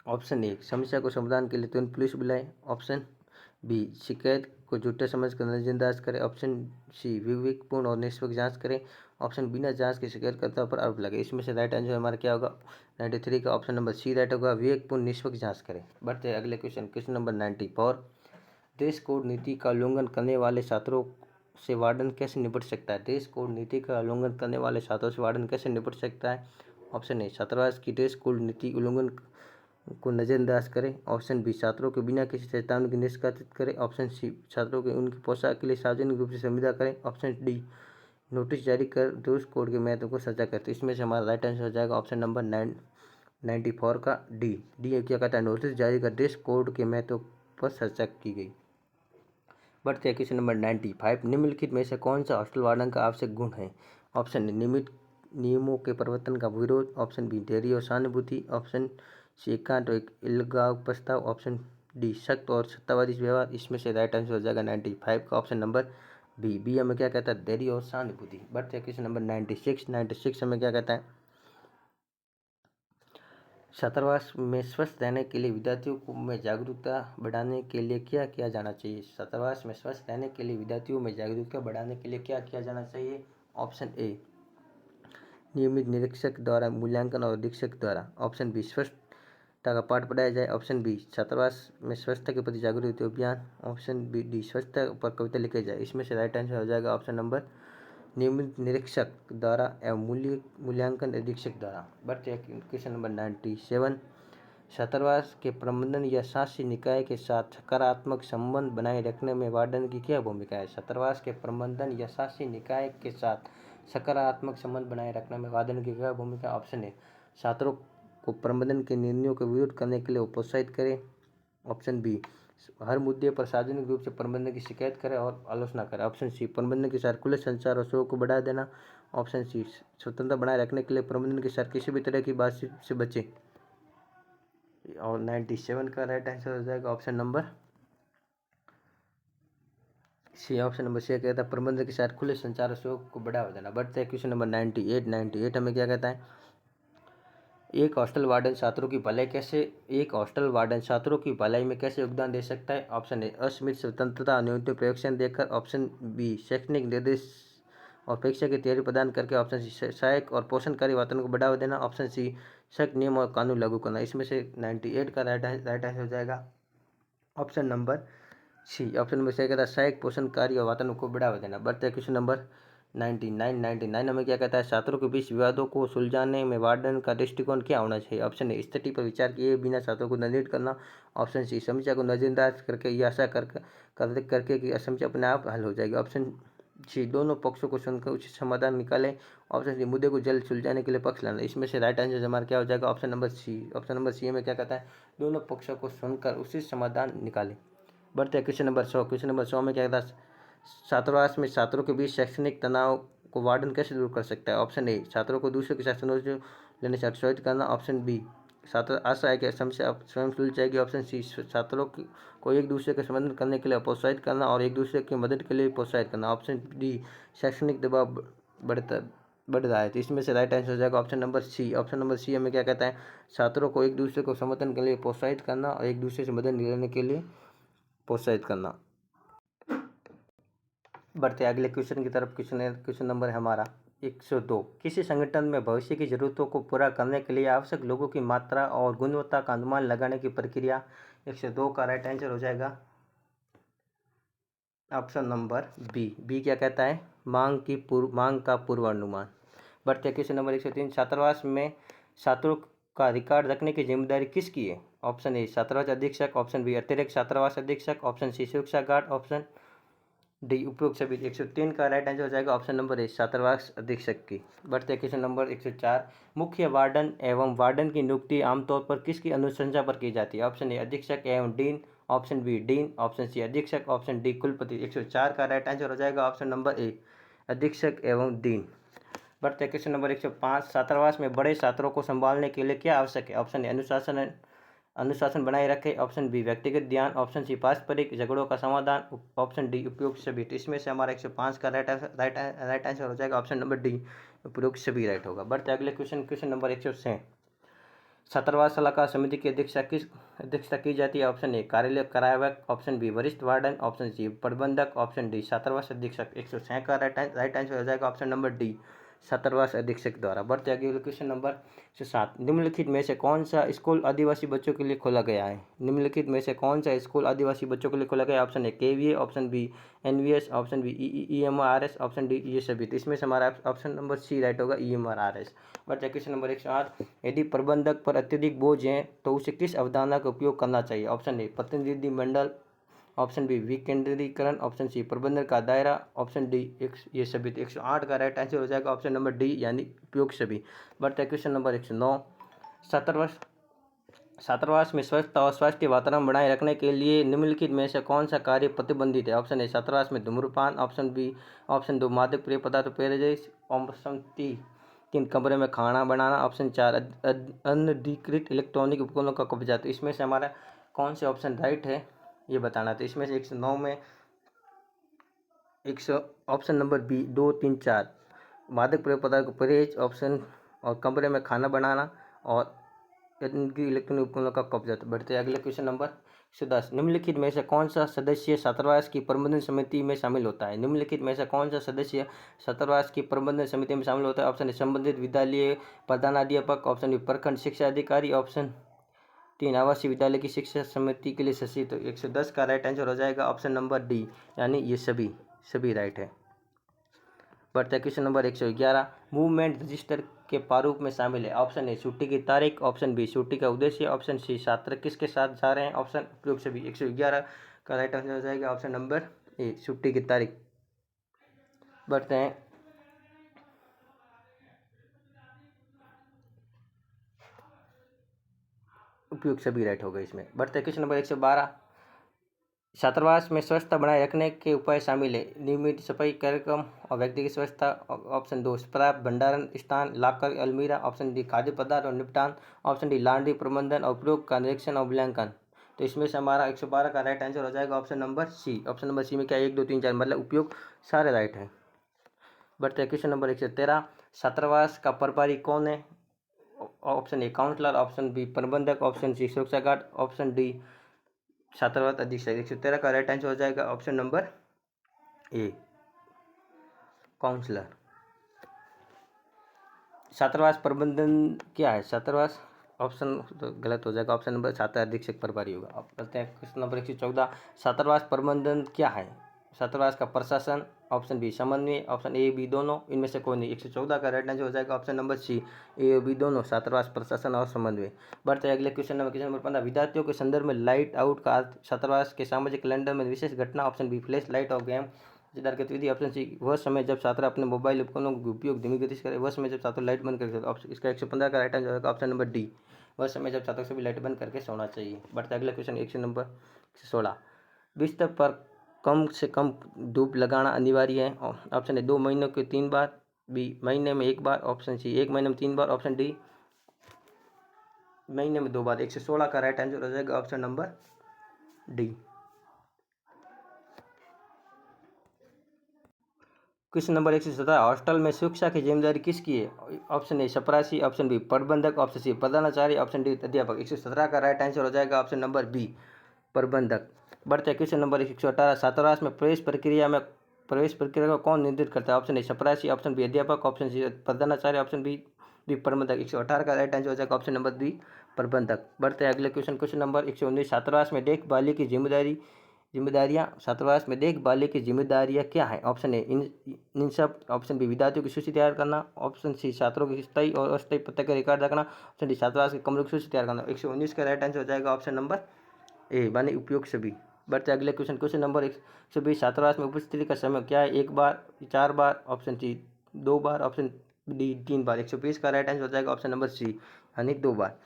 ऑप्शन ए समस्या को समाधान के लिए तुरंत पुलिस बुलाए, ऑप्शन बी शिकायत को झूठा समझकर नजरअंदाज करें, ऑप्शन सी विवेकपूर्ण और निष्पक्ष जांच करें, ऑप्शन बिना जांच के शिकायतकर्ता पर आरोप लगे। इसमें से राइट आंसर हमारा क्या होगा? 93 का ऑप्शन नंबर सी राइट होगा, विवेकपूर्ण निष्पक्ष जांच करें। बढ़ते हैं अगले क्वेश्चन नंबर 94। देश कोड नीति का उल्लंघन करने वाले छात्रों से वार्डन कैसे निपट सकता है? देश कोड नीति का उल्लंघन करने वाले छात्रों से वार्डन कैसे निपट सकता है? ऑप्शन ए छात्रावास की देश कोड नीति उल्लंघन को नजरअंदाज करें, ऑप्शन बी छात्रों को बिना किसी चेतावनी के निष्कासित करें, ऑप्शन सी छात्रों के उनकी पोशाक के लिए सार्वजनिक रूप से संविदा करें, ऑप्शन डी नोटिस जारी कर देश कोड के महत्व को सजा करते। इसमें से हमारा राइट आंसर हो जाएगा ऑप्शन नंबर 94 का डी क्या कहता है? नोटिस जारी कर देश कोड के महत्व पर चर्चा की गई। बढ़ते हैं क्वेश्चन नंबर 95। निम्नलिखित में से कौन सा हॉस्टल वार्डन का आवश्यक गुण है? ऑप्शन ए नियमित नियमों के परिवर्तन का विरोध, ऑप्शन बी धैर्य और सहानुभूति, ऑप्शन सी एकांत और अलगाव प्रस्ताव, ऑप्शन डी सख्त और सत्तावादी व्यवहार। इसमें से राइट आंसर हो जाएगा 95 का ऑप्शन नंबर बी हमें क्या कहता है? धैर्य और सहानुभूति। बढ़ते हैं क्वेश्चन नंबर 96 हमें क्या कहता है? छात्रावास में स्वस्थ रहने के लिए विद्यार्थियों में जागरूकता बढ़ाने के लिए क्या किया जाना चाहिए? छात्रावास में स्वस्थ रहने के लिए विद्यार्थियों में जागरूकता बढ़ाने के लिए क्या किया जाना चाहिए? ऑप्शन ए नियमित निरीक्षक द्वारा मूल्यांकन और अधीक्षक द्वारा, ऑप्शन बी स्वच्छता का पाठ पढ़ाया जाए, ऑप्शन बी छात्रावास में स्वच्छता के प्रति जागरूकता अभियान, ऑप्शन बी डी स्वच्छता पर कविता लिखी जाए। इसमें से राइट आंसर हो जाएगा ऑप्शन नंबर नियमित निरीक्षक द्वारा एवं मूल्यांकन अधीक्षक द्वारा। बढ़ते हैं क्वेश्चन नंबर 97। छात्रावास के प्रबंधन या शासी निकाय के साथ सकारात्मक संबंध बनाए रखने में वार्डन की क्या भूमिका है? छात्रावास के प्रबंधन या शासी निकाय के साथ सकारात्मक संबंध बनाए रखने में वार्डन की क्या भूमिका? ऑप्शन ए छात्रों को प्रबंधन के निर्णयों का विरोध करने के लिए प्रोत्साहित करें, ऑप्शन बी हर मुद्दे पर सार्वजनिक रूप से प्रबंधन की शिकायत करें और आलोचना करें, ऑप्शन सी प्रबंधन के साथ खुले संचार और शोध को बढ़ा देना, ऑप्शन सी स्वतंत्रता बनाए रखने के लिए प्रबंधन के साथ किसी भी तरह की बातचीत से बचे। और 97 का राइट आंसर हो जाएगा ऑप्शन नंबर सी कहता है प्रबंधन के साथ खुले संचार और शोध को बढ़ावा देना। बढ़ते हैं क्वेश्चन नंबर 98 हमें क्या कहता है? एक हॉस्टल वार्डन छात्रों की भलाई कैसे एक हॉस्टल वार्डन छात्रों की भलाई में कैसे योगदान दे सकता है? ऑप्शन ए असीमित स्वतंत्रता न्यूनतम प्रयोगशन देकर, ऑप्शन बी शैक्षणिक निर्देश और परीक्षा की तैयारी प्रदान करके, ऑप्शन सी सहायक और पोषणकारी वातावरण को बढ़ावा देना, ऑप्शन सी सख्त नियम और कानून लागू करना। इसमें से 98 का राइट आंसर हो जाएगा option number C. Option number C कहता है सहायक पोषणकारी और वातावरण को बढ़ावा देना। बढ़ते हैं क्वेश्चन नंबर 99 हमें क्या कहता है? छात्रों के बीच विवादों को सुलझाने में वार्डन का दृष्टिकोण क्या होना चाहिए? ऑप्शन ए स्थिति पर विचार किए बिना छात्रों को दंडित करना, ऑप्शन सी समस्या को नजरअंदाज करके या आशा करके कि समस्या अपने आप हल हो जाएगी, ऑप्शन सी दोनों पक्षों को सुनकर उचित समाधान निकाले, ऑप्शन सी मुद्दे को जल्द सुलझाने के लिए पक्ष लाना। इसमें से राइट आंसर हमारा क्या हो जाएगा? Option number C. Option number C में क्या कहता है? दोनों पक्षों को सुनकर उचित समाधान निकाले। बढ़ते हैं क्वेश्चन नंबर 100। क्वेश्चन नंबर 100 में क्या कहता है? छात्रावास में छात्रों के बीच शैक्षणिक तनाव को वार्डन कैसे दूर कर सकता है? ऑप्शन ए छात्रों को दूसरों के साथ संयोजन लेने से उत्साहित करना, ऑप्शन बी छात्र आशा है कि समस्या स्वयं सुलझ जाएगी, ऑप्शन सी छात्रों को एक दूसरे का समर्थन करने के लिए प्रोत्साहित करना और एक दूसरे की मदद के लिए प्रोत्साहित करना, ऑप्शन डी शैक्षणिक दबाव बढ़ रहा है। तो इसमें से राइट आंसर हो जाएगा option number C. Option number C हमें क्या कहता है? छात्रों को एक दूसरे को समर्थन के लिए प्रोत्साहित करना और एक दूसरे से मदद लेने के लिए प्रोत्साहित करना। बढ़ते अगले क्वेश्चन की तरफ। क्वेश्चन नंबर है हमारा 102। किसी संगठन में भविष्य की जरूरतों को पूरा करने के लिए आवश्यक लोगों की मात्रा और गुणवत्ता का अनुमान लगाने की प्रक्रिया। 102 का राइट आंसर हो जाएगा ऑप्शन नंबर बी क्या कहता है? मांग का पूर्वानुमान। बढ़ते क्वेश्चन नंबर 103। छात्रावास में छात्रों का रिकॉर्ड रखने की जिम्मेदारी किसकी है? ऑप्शन ए छात्रावास अधीक्षक, ऑप्शन बी अतिरिक्त छात्रावास अधीक्षक, ऑप्शन सी सुरक्षा गार्ड, ऑप्शन डी उपयोग सभी। 103 का राइट आंसर हो जाएगा ऑप्शन नंबर ए छात्रावास अधीक्षक की। बढ़ते क्वेश्चन नंबर 104। मुख्य वार्डन एवं वार्डन की नियुक्ति आमतौर पर किसकी अनुशंसा पर की जाती है? ऑप्शन ए अधीक्षक एवं dean, option B dean, option C अधीक्षक, ऑप्शन डी कुलपति। 104 का राइट आंसर हो जाएगा ऑप्शन नंबर ए अधीक्षक एवं डीन। बढ़ते क्वेश्चन नंबर 105। छात्रावास में बड़े छात्रों को संभालने के लिए क्या आवश्यक है? ऑप्शन ए अनुशासन बनाए रखे, ऑप्शन बी व्यक्तिगत ध्यान, ऑप्शन सी पारस्परिक झगड़ों का समाधान, ऑप्शन डी उपयुक्त सभी। इसमें से हमारा 105 का राइट आंसर हो जाएगा ऑप्शन नंबर डी उपयुक्त सभी राइट होगा। बढ़ते अगले क्वेश्चन नंबर 106। छात्रावास सलाहकार समिति की अध्यक्षता की जाती है? ऑप्शन ए कार्यालय कार्यावक, ऑप्शन बी वरिष्ठ वार्डन, ऑप्शन सी प्रबंधक, ऑप्शन डी छात्रावास अधीक्षक। 106 का राइट आंसर हो जाएगा ऑप्शन नंबर डी छात्रावास अधीक्षक द्वारा। बढ़ते आगे क्वेश्चन नंबर 7। निम्नलिखित में से कौन सा स्कूल आदिवासी बच्चों के लिए खोला गया है? निम्नलिखित में से कौन सा स्कूल आदिवासी बच्चों के लिए खोला गया है? Option A KVA, option B NVS, option B EMRS, option D ये सभी। तो इसमें से हमारा ऑप्शन नंबर सी राइट होगा ईएमआरएस। बढ़ते क्वेश्चन नंबर 108। यदि प्रबंधक पर अत्यधिक बोझ है तो उसे किस अवधारणा का उपयोग करना चाहिए? ऑप्शन ए प्रतिनिधि मंडल, ऑप्शन बी विकेंद्रीकरण, ऑप्शन सी प्रबंधन का दायरा, ऑप्शन डी ये सभी। 108 का राइट आंसर हो जाएगा ऑप्शन नंबर डी यानी उपयोग सभी। बढ़ते क्वेश्चन नंबर 109। छात्रावास में स्वच्छता और स्वास्थ्य वातावरण बनाए रखने के लिए निम्नलिखित में से कौन सा कार्य प्रतिबंधित है? ऑप्शन ए छात्रावास में धूम्रपान, ऑप्शन दो मादक पेय पदार्थ पेयजय, ऑप्शन तीन कमरे में खाना बनाना, ऑप्शन 4 अनधिकृत इलेक्ट्रॉनिक उपकरणों का कब्जा। तो इसमें से हमारा कौन से ऑप्शन राइट है ये बताना। तो इसमें से 109 में ऑप्शन नंबर बी 2, 3, 4 मादक पेय पदार्थ को परहेज, ऑप्शन और कमरे में खाना बनाना और इलेक्ट्रॉनिक उपकरणों का कब्जा। बढ़ते अगले क्वेश्चन नंबर 110। निम्नलिखित में से कौन सा सदस्य छात्रावास की प्रबंधन समिति में शामिल होता है? निम्नलिखित में से कौन सा सदस्य छात्रावास की प्रबंधन समिति में शामिल होता है? ऑप्शन ए संबंधित विद्यालय प्रधानाध्यापक, ऑप्शन बी प्रखंड शिक्षा अधिकारी, ऑप्शन 3 आवासीय विद्यालय की शिक्षा समिति के लिए सचिव। तो 110 का राइट आंसर हो जाएगा ऑप्शन नंबर डी यानी ये सभी राइट है। बढ़ते क्वेश्चन नंबर 111। मूवमेंट रजिस्टर के प्रारूप में शामिल है? ऑप्शन ए छुट्टी की तारीख, ऑप्शन बी छुट्टी का उद्देश्य, ऑप्शन सी छात्र किसके साथ जा रहे हैं, ऑप्शन उपयोग सभी। 111 का राइट आंसर हो जाएगा ऑप्शन नंबर ए छुट्टी की तारीख। बढ़ते हैं उपयोग सभी राइट हो गए इसमें। बढ़ते क्वेश्चन नंबर 112। छात्रावास में स्वच्छता बनाए रखने के उपाय शामिल है? नियमित सफाई कार्यक्रम और व्यक्तिगत स्वच्छता, ऑप्शन 2 पर्याप्त भंडारण स्थान, लाकर, अलमीरा, ऑप्शन डी खाद्य पदार्थ और निपटान, ऑप्शन डी लॉन्ड्री प्रबंधन और उपयोग का निरीक्षण और मूल्यांकन। तो इसमें से हमारा 112 का राइट आंसर हो जाएगा option number C. Option number C में क्या 1, 2, 3, 4 मतलब उपयोग सारे राइट है। बढ़ते क्वेश्चन नंबर 113। छात्रावास का प्रभारी कौन है? Option A counsellor, option B प्रबंधक, ऑप्शन सी सुरक्षा गार्ड, ऑप्शन डी छात्रावास अधीक्षक। 113 का राइट आंसर हो जाएगा ऑप्शन नंबर ए काउंसलर। छात्रावास प्रबंधन क्या है? छात्रावास ऑप्शन तो गलत हो जाएगा, ऑप्शन नंबर छात्र अधीक्षक प्रभारी होगा। अब करते हैं क्वेश्चन नंबर 114। छात्रावास प्रबंधन क्या है? छात्रावास का प्रशासन, ऑप्शन बी समन्वय, ऑप्शन ए बी दोनों, इनमें से कोई नहीं। 114 का राइट आंसर हो जाएगा ऑप्शन नंबर सी ए और बी दोनों, छात्रावास प्रशासन और समन्वय। बढ़ते हैं अगले क्वेश्चन नंबर 15। विद्यार्थियों के संदर्भ में लाइट आउट का अर्थ छात्रावास के सामाजिक कैलेंडर में विशेष घटना, ऑप्शन बी फ्लैश लाइट और गेम गतिविधि, ऑप्शन सी वह समय जब छात्र अपने मोबाइल उपकरणों का उपयोग धीमी गति से करे, वह समय जब छात्र लाइट बंद करके, ऑप्शन इसका 115 का राइट आंसर होगा ऑप्शन नंबर डी वह समय जब छात्रों से भी लाइट बंद करके सोना चाहिए। बढ़ते अगला क्वेश्चन 116। बिस्तर पर कम से कम धूप लगाना अनिवार्य है, ऑप्शन ए 2 महीनों के 3 बार, बी महीने में 1 बार, ऑप्शन सी 1 महीने में 3 बार, ऑप्शन डी महीने में 2 बार। 116 का राइट आंसर हो जाएगा option number D. Question number 117। Hostel में शिक्षा की जिम्मेदारी किसकी है? ऑप्शन ए चपरासी, ऑप्शन बी प्रबंधक, ऑप्शन सी प्रधानाचार्य, ऑप्शन डी अध्यापक। 117 का राइट आंसर हो जाएगा ऑप्शन नंबर बी प्रबंधक। बढ़ते हैं क्वेश्चन नंबर 118। छात्रावास में प्रवेश प्रक्रिया को कौन निर्धारित करता है? ऑप्शन ए चपरासी, ऑप्शन बी अध्यापक, ऑप्शन सी प्रधानाचार्य, ऑप्शन बी प्रबंधक। 118 का राइट आंसर हो जाएगा ऑप्शन नंबर बी प्रबंधक। बढ़ते हैं अगले क्वेश्चन नंबर 119। छात्रावास में देखभाल की जिम्मेदारियां छात्रावास में देखभाल की जिम्मेदारियां क्या है? ऑप्शन ए इन सब, ऑप्शन बी विद्यार्थियों की सूची तैयार करना, ऑप्शन सी छात्रों की स्थायी और अस्थायी पते का रिकॉर्ड रखना, ऑप्शन डी छात्रावास के कमरों की सूची तैयार करना। 119 का राइट आंसर हो जाएगा ऑप्शन नंबर ए माने उपयोग सभी। बढ़ते अगले क्वेश्चन नंबर 120। छात्रावास में उपस्थिति का समय क्या है? 1 बार, 4 बार, ऑप्शन सी 2 बार, ऑप्शन डी 3 बार। 120 का राइट आंसर हो जाएगा ऑप्शन नंबर सी यानी 2 बार।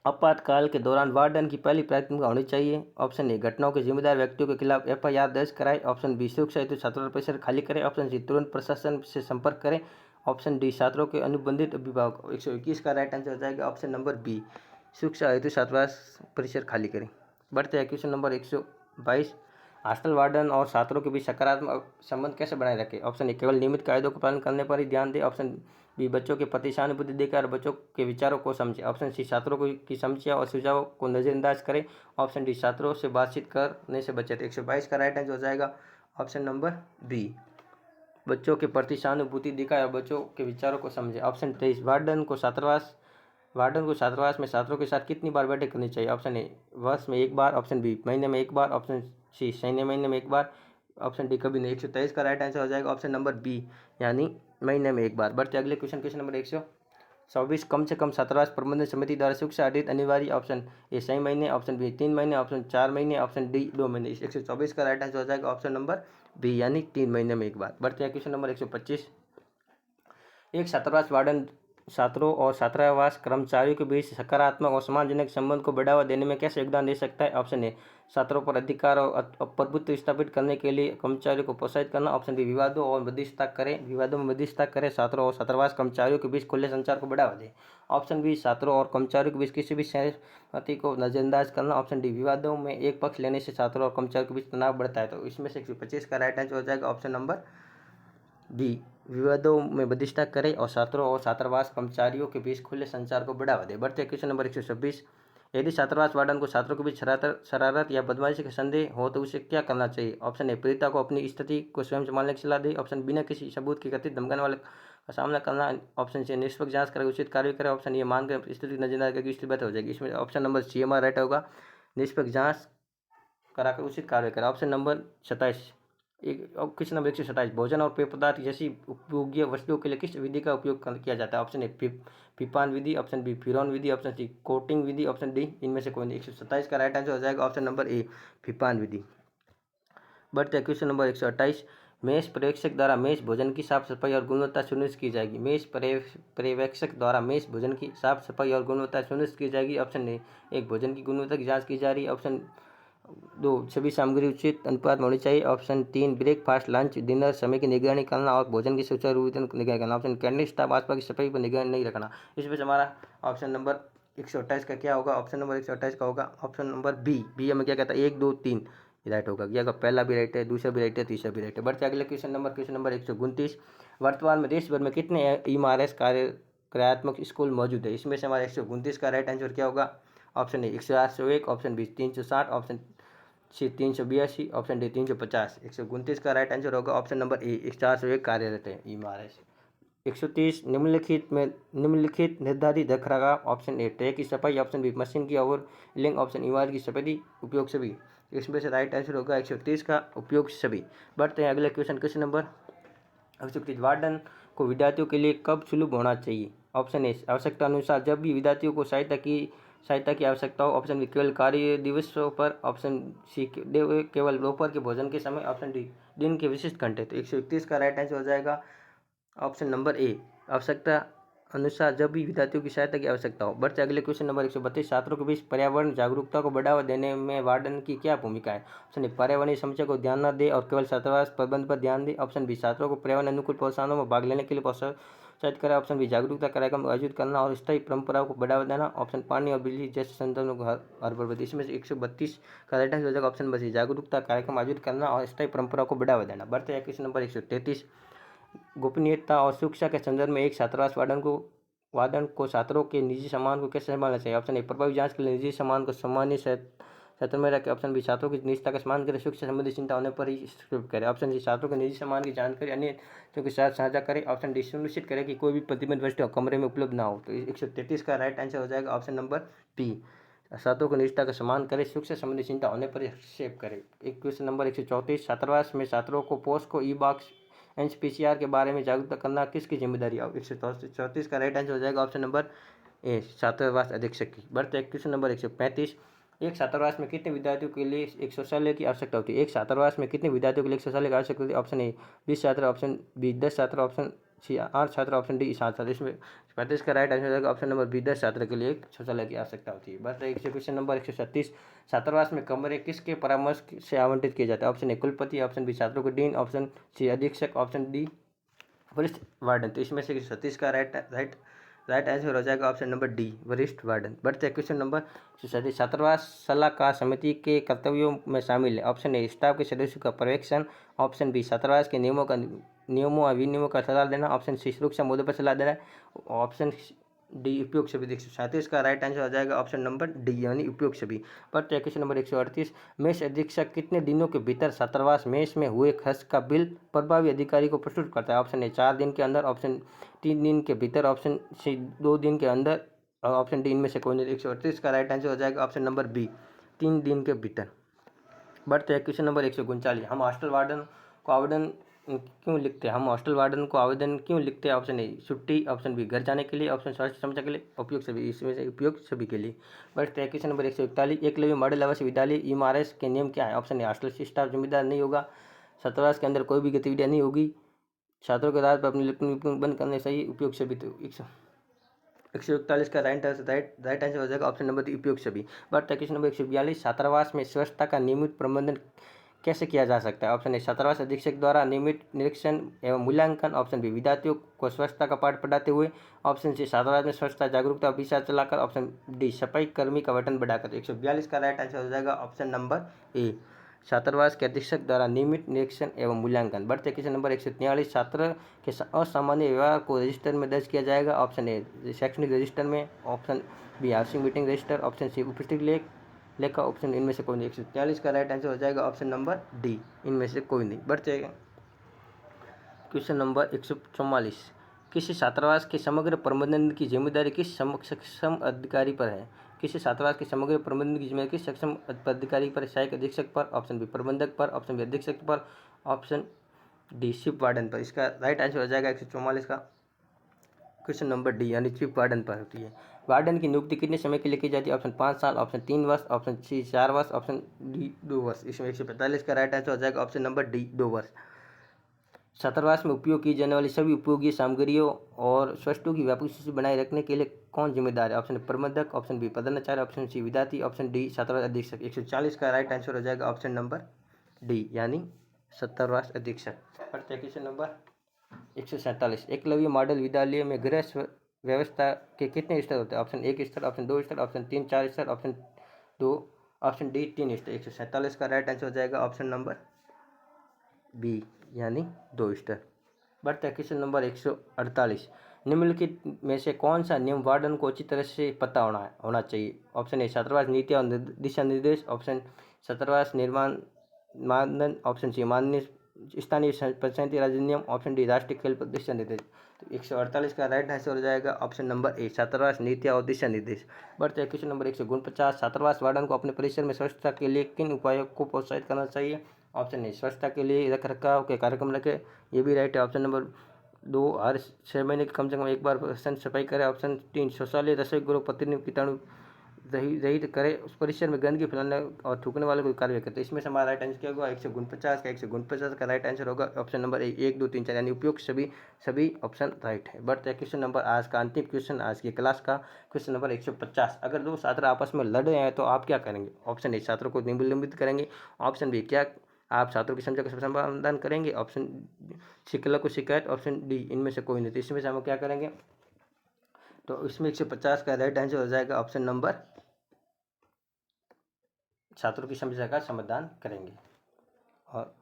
आपातकाल के दौरान वार्डन की पहली प्राथमिकता होनी चाहिए, ऑप्शन ए घटनाओं के जिम्मेदार व्यक्तियों के खिलाफ FIR दर्ज कराए, ऑप्शन बी सुरक्षा हेतु छात्रों परिसर खाली करें, ऑप्शन सी तुरंत प्रशासन से संपर्क करें, ऑप्शन डी छात्रों के अनुबंधित अभिभावक। 121 का राइट आंसर हो जाएगा ऑप्शन नंबर बी सुरक्षा हेतु छात्रावास परिसर खाली करें। बढ़ते हैं क्वेश्चन नंबर 122। हॉस्टल वार्डन और छात्रों के बीच सकारात्मक संबंध कैसे बनाए रखें? ऑप्शन ए केवल नियमित कायदों का पालन करने पर ही ध्यान दें, ऑप्शन बी बच्चों के प्रति सहानुभूति देकर बच्चों के विचारों को समझें, ऑप्शन सी छात्रों की समस्या और सुझावों को नज़रअंदाज करें, ऑप्शन डी छात्रों से बातचीत करने से बचें। 122 का राइट आंसर हो जाएगा ऑप्शन नंबर बी बच्चों के प्रति सहानुभूति दिखाए और बच्चों के विचारों को समझें। ऑप्शन 23। वार्डन को छात्रावास में छात्रों के साथ कितनी बार बैठक करनी चाहिए? ऑप्शन ए वर्ष में 1 बार, ऑप्शन बी महीने में 1 बार, ऑप्शन सी महीने में 1 बार, ऑप्शन डी कभी नहीं। 123 का राइट आंसर हो जाएगा ऑप्शन नंबर बी यानी महीने में 1 बार। बढ़ते अगले क्वेश्चन नंबर 124। कम से कम छात्रावास प्रबंधन समिति द्वारा शिक्षा ऑडिट अनिवार्य, ऑप्शन ए 6 महीने, ऑप्शन बी 3 महीने, ऑप्शन 4 महीने, ऑप्शन डी 2 महीने। 124 का राइट आंसर हो जाएगा ऑप्शन नंबर बी यानी 3 महीने में 1 बार। बढ़ते हैं क्वेश्चन नंबर 125। एक छात्रावास वार्डन छात्रों और छात्रावास कर्मचारियों के बीच सकारात्मक और सम्मानजनक संबंध को बढ़ावा देने में कैसे योगदान दे सकता है? ऑप्शन ए छात्रों पर अधिकार और प्रभुत्व स्थापित करने के लिए कर्मचारियों को प्रोत्साहित करना, ऑप्शन बी विवादों में मध्यस्थता करें, छात्रों और छात्रावास कर्मचारियों के बीच खुले संचार को बढ़ावा दें, ऑप्शन बी छात्रों और कर्मचारियों के बीच किसी भी सहमति को नजरअंदाज करना, ऑप्शन डी विवादों में एक पक्ष लेने से छात्रों और कर्मचारियों के बीच तनाव बढ़ता है। तो इसमें से 125 का राइट आंसर हो जाएगा ऑप्शन नंबर बी विवादों में मध्यस्थता करें और छात्रों और छात्रावास कर्मचारियों के बीच खुले संचार को बढ़ावा दें। बढ़ते क्वेश्चन नंबर 126। यदि छात्रावास वार्डन को छात्रों के बीच शरारत या बदमाशी का संदेह हो तो उसे क्या करना चाहिए? ऑप्शन ए पीड़िता को अपनी स्थिति को स्वयं संभालने की सलाह दे, ऑप्शन बिना किसी सबूत के कथित धमकाने वाले का सामना करना, ऑप्शन सी निष्पक्ष जांच कर उचित कार्य करे, ऑप्शन ये मानकर स्थिति नजरअंदाज करके स्थिति बेहतर हो जाएगी। इसमें ऑप्शन नंबर सी हमारा राइट होगा, निष्पक्ष जांच कराकर उचित कार्य करें। Option number 27। Question number 127। भोजन और पेय पदार्थ जैसी उपयोगी वस्तुओं के लिए किस विधि का उपयोग किया जाता है? ऑप्शन ए पिपान विधि, ऑप्शन बी फिरौन विधि, ऑप्शन सी कोटिंग विधि, ऑप्शन डी इनमें से कोई नहीं। 127 का राइट आंसर हो जाएगा ऑप्शन नंबर ए फिपान विधि। बढ़ते क्वेश्चन नंबर 128। मेष पर्यवेक्षक द्वारा मेष भोजन की साफ सफाई और गुणवत्ता सुनिश्चित की जाएगी। मेष पर्यवेक्षक द्वारा मेष भोजन की साफ सफाई और गुणवत्ता सुनिश्चित की जाएगी। ऑप्शन ए एक भोजन की गुणवत्ता की जाँच की जा रही है, ऑप्शन 2 सभी सामग्री उचित अनुपात में होनी चाहिए, ऑप्शन 3 ब्रेकफास्ट लंच डिनर समय की निगरानी करना और भोजन की सुचारू वितरण की निगरानी करना, ऑप्शन कैंटीन स्टाफ आसपास की सफाई पर निगरानी नहीं रखना। इसमें से हमारा ऑप्शन नंबर 128 का क्या होगा? ऑप्शन नंबर 128 का होगा ऑप्शन नंबर बी हमें क्या कहता है 1 2 3 राइट होगा। क्या पहला भी राइट है, दूसरा भी राइट है, तीसरा भी राइट है। बढ़ते अगले क्वेश्चन नंबर 129। वर्तमान में देश भर में कितने EMRS कार्य क्रियात्मक स्कूल मौजूद है। इसमें से हमारा 129 का राइट आंसर क्या होगा? Option A 108, option B 360, option C 382, option D 350। 129 का राइट आंसर होगा ऑप्शन नंबर ए 401 कार्यरत है IMRS। 130 निम्नलिखित निर्धारित रखरखाव। ऑप्शन ए ट्रैक की सफाई, ऑप्शन बी मशीन की ओवरलिंग, ऑप्शन इमारत की सफेदी, उपयोग सभी। इसमें से राइट आंसर होगा 130 का उपयोग सभी। बढ़ते हैं अगले क्वेश्चन नंबर 130। वार्डन को विद्यार्थियों के लिए कब सुलभ होना चाहिए? ऑप्शन ए आवश्यकता अनुसार, जब भी विद्यार्थियों को सहायता की आवश्यकता हो, ऑप्शन बी केवल कार्य दिवसों पर, ऑप्शन सी केवल दोपहर के भोजन के समय, ऑप्शन डी दिन के विशिष्ट घंटे। तो 131 का राइट आंसर हो जाएगा ऑप्शन नंबर ए आवश्यकता अनुसार, जब भी विद्यार्थियों की सहायता की आवश्यकता हो। बढ़ते अगले क्वेश्चन नंबर 132। छात्रों के बीच पर्यावरण जागरूकता को बढ़ावा देने में वार्डन की क्या भूमिका है? ऑप्शन ए पर्यावरणीय समस्या को ध्यान न दे और केवल छात्रावास प्रबंध पर ध्यान दे, ऑप्शन बी छात्रों को पर्यावरण अनुकूल प्रोत्साहनों में भाग लेने के लिए प्रोत्साहित करे, ऑप्शन बी जागरूकता कार्यक्रम आयोजित करना और स्थायी परंपराओं को बढ़ावा देना, ऑप्शन पानी और बिजली जैसे संसाधनों को हर बर्बाद। इसमें से 132 का राइट आंसर हो जाएगा ऑप्शन बी जागरूकता कार्यक्रम आयोजित करना और स्थायी परंपराओं को बढ़ावा देना। बढ़ते हैं क्वेश्चन नंबर 133। गोपनीयता और सुरक्षा के संदर्भ में एक छात्रावास वार्डन को छात्रों के निजी सामान को कैसे संभालना चाहिए? ऑप्शन ए प्रभावी जांच के लिए निजी सामान को सामान्य क्षेत्र में रखें, ऑप्शन बी छात्रों की निजता का सम्मान करें, सुरक्षा संबंधी चिंता होने पर ही स्वीप करें, ऑप्शन सी छात्रों के निजी सामान की जानकारी अन्य के साथ साझा करें, ऑप्शन डी सुनिश्चित करें कि कोई भी प्रतिबंधित वस्तु कमरे में उपलब्ध ना हो। तो 133 का राइट आंसर हो जाएगा ऑप्शन नंबर बी छात्रों को निजता का सम्मान करें, सुरक्षा संबंधी चिंता होने पर सेव करें। एक क्वेश्चन नंबर 134। छात्रावास में छात्रों को पोस्को ई बॉक्स NCPCR के बारे में जागरूकता करना किसकी जिम्मेदारी है? 134 का राइट आंसर हो जाएगा ऑप्शन नंबर ए छात्रावास अधीक्षक की। बढ़ते क्वेश्चन नंबर 135। एक छात्रावास में कितने विद्यार्थियों के लिए एक शौचालय की आवश्यकता होती है? एक छात्रावास में कितने विद्यार्थियों के लिए एक शौचालय की आवश्यकता होती है? ऑप्शन ए 20 छात्र, ऑप्शन बी 10 छात्र, ऑप्शन सी 8 छात्र, ऑप्शन डी 7 छात्र। इसमें 35 का राइट आंसर हो जाएगा ऑप्शन नंबर बी 10 छात्र के लिए एक शौचालय की आवश्यकता होती है। बढ़ते क्वेश्चन नंबर 136। छात्रावास में कमरे किसके परामर्श से आवंटित किए जाते हैं? ऑप्शन ए कुलपति, ऑप्शन बी छात्रों को डीन, ऑप्शन सी अधीक्षक, ऑप्शन डी वरिष्ठ वार्डन। तो इसमें से 136 का राइट आंसर हो जाएगा ऑप्शन नंबर डी वरिष्ठ वार्डन। बढ़ते हैं क्वेश्चन नंबर 137। छात्रावास सलाहकार समिति के कर्तव्यों में शामिल है, ऑप्शन ए स्टाफ के सदस्यों का पर्यवेक्षण, ऑप्शन बी छात्रावास के नियमों और विनियमों का सलाह देना, ऑप्शन सी सुरक्षा मुद्दों पर सलाह देना, ऑप्शन डी उपयोग सभी। 137 का राइट आंसर हो जाएगा ऑप्शन नंबर डी यानी उपयोग सभी। बढ़ते क्वेश्चन नंबर 138। मेष अधीक्षक कितने दिनों के भीतर छात्रावास मेष में हुए खर्च का बिल प्रभावी अधिकारी को प्रस्तुत करता है? ऑप्शन ए 4 दिन के अंदर, ऑप्शन 3 दिन के भीतर, ऑप्शन सी 2 दिन के अंदर, और ऑप्शन डी इनमें से कोई नहीं। 138 का राइट आंसर हो जाएगा ऑप्शन नंबर बी 3 दिन के भीतर। बढ़ते हैं क्वेश्चन नंबर 139। हम हॉस्टल वार्डन को आवेदन क्यों लिखते हैं? ऑप्शन ए छुट्टी, ऑप्शन बी घर जाने के लिए, ऑप्शन स्वास्थ्य समस्या के लिए, उपयोग सभी। इसमें से उपयोग सभी के लिए। बढ़ते हैं क्वेश्चन नंबर 141। एकलव्य मॉडल आवासीय विद्यालय IMRS के नियम क्या है? ऑप्शन ए हॉस्टल स्टाफ जिम्मेदार नहीं होगा, छात्रावास के अंदर कोई भी गतिविधियाँ नहीं होगी, छात्रों के आधार पर अपनी लिखनी बंद करने सही, उपयोग सभी। तो 141 का राइट आंसर हो जाएगा ऑप्शन नंबर डी उपयोग सभी। बढ़ते क्वेश्चन नंबर 142। छात्रावास में स्वच्छता का नियमित प्रबंधन कैसे किया जा सकता है? ऑप्शन ए छात्रावास अधीक्षक द्वारा नियमित निरीक्षण एवं मूल्यांकन, ऑप्शन बी विद्यार्थियों को स्वच्छता का पाठ पढ़ाते हुए, ऑप्शन सी छात्रावास में स्वच्छता जागरूकता अभियान चलाकर, ऑप्शन डी सफाई कर्मी का वेतन बढ़ाकर। 142 का राइट आंसर हो जाएगा ऑप्शन नंबर ए छात्रावास के अधीक्षक द्वारा नियमित निरीक्षण एवं मूल्यांकन। बढ़ते क्वेश्चन नंबर 143। छात्र के असामान्य व्यवहार को रजिस्टर में दर्ज किया जाएगा, ऑप्शन ए शैक्षणिक रजिस्टर में, option B housing meeting register, option C उपस्थिति लेखा, ऑप्शन इनमें से कोई नहीं। 143 का राइट आंसर हो जाएगा ऑप्शन नंबर डी इनमें से कोई नहीं। बढ़ते क्वेश्चन नंबर 144। किसी छात्रावास के समग्र प्रबंधन की जिम्मेदारी किस सक्षम अधिकारी पर है? किसी छात्रावास के समग्र प्रबंधन की जिम्मेदारी किस सक्षम अधिकारी पर? सहायक अधीक्षक पर, ऑप्शन बी प्रबंधक पर, ऑप्शन बी अधीक्षक पर, ऑप्शन डी चीफ वार्डन पर। इसका राइट आंसर हो जाएगा 144 का क्वेश्चन नंबर डी यानी चीफ वार्डन पर होती है। वार्डन की नियुक्ति कितने समय के लिए की जाती है? ऑप्शन 5 साल, ऑप्शन 3 वर्ष, ऑप्शन सी 4 वर्ष, ऑप्शन डी 2 वर्ष। इसमें 145 का राइट आंसर हो जाएगा ऑप्शन नंबर डी 2 वर्ष। छात्रावास में उपयोग की जाने वाली सभी उपयोगी सामग्रियों और वस्तुओं की व्यापक सूची बनाए रखने के लिए कौन जिम्मेदार है? ऑप्शन प्रबंधक, ऑप्शन बी प्रधानाचार्य, ऑप्शन सी विद्यार्थी, ऑप्शन डी छात्रावास अधीक्षक। 140 का राइट आंसर हो जाएगा ऑप्शन नंबर डी यानी छात्रावास अधीक्षक। Question number 147। एकलव्य मॉडल विद्यालय में गृह व्यवस्था के कितने स्तर होते हैं? ऑप्शन 1 स्तर, ऑप्शन 2 स्तर, ऑप्शन 3 4 स्तर, ऑप्शन 2 ऑप्शन डी 3 स्तर। 147 का राइट आंसर हो जाएगा ऑप्शन नंबर बी यानी 2 स्तर। बढ़ते हैं क्वेश्चन नंबर 148। निम्नलिखित में से कौन सा नियम वार्डन को अच्छी तरह से पता होना चाहिए? ऑप्शन ए छात्रावास नीतियाँ और दिशा निर्देश, ऑप्शन छात्रावास निर्माण मानदंड, ऑप्शन सी माननीय स्थानीय पंचायती राज नियम, ऑप्शन डी राष्ट्रीय खेल दिशा निर्देश। तो 148 का राइट आंसर हो जाएगा ऑप्शन नंबर ए छात्रावास नीतियाँ और दिशा निर्देश। बढ़ते हैं क्वेश्चन नंबर 149, छात्रावास वार्डन को अपने परिसर में स्वच्छता के लिए किन उपायों को प्रोत्साहित करना चाहिए? ऑप्शन ए स्वच्छता के लिए रख रखाव के कार्यक्रम रखें, ये भी राइट है। ऑप्शन नंबर 2 हर 6 महीने कम से कम एक बार सफाई करें। ऑप्शन 3 शौचालय रसोई गृह प्रतिदिन कीटाणु रहित करें, उस परिसर में गंदगी फैलाने और थूकने वाले कोई कार्य करते। इसमें से हमारा राइट आंसर क्या होगा? 149 का राइट आंसर होगा ऑप्शन नंबर ए 1, 2, 3, 4 यानी उपयुक्त सभी ऑप्शन राइट है। बढ़ते हैं क्वेश्चन नंबर आज का अंतिम क्वेश्चन आज की क्लास का क्वेश्चन नंबर 150। अगर दो छात्र आपस में लड़ रहे हैं तो आप क्या करेंगे? ऑप्शन ए छात्रों को निलंबित करेंगे, ऑप्शन बी क्या आप छात्रों की समस्या का समाधान करेंगे, ऑप्शन शिक्षक को शिकायत, ऑप्शन डी इनमें से कोई नहीं। तो इसमें से हम क्या करेंगे? तो इसमें 150 का राइट आंसर हो जाएगा ऑप्शन नंबर छात्रों की समस्या का समाधान करेंगे। और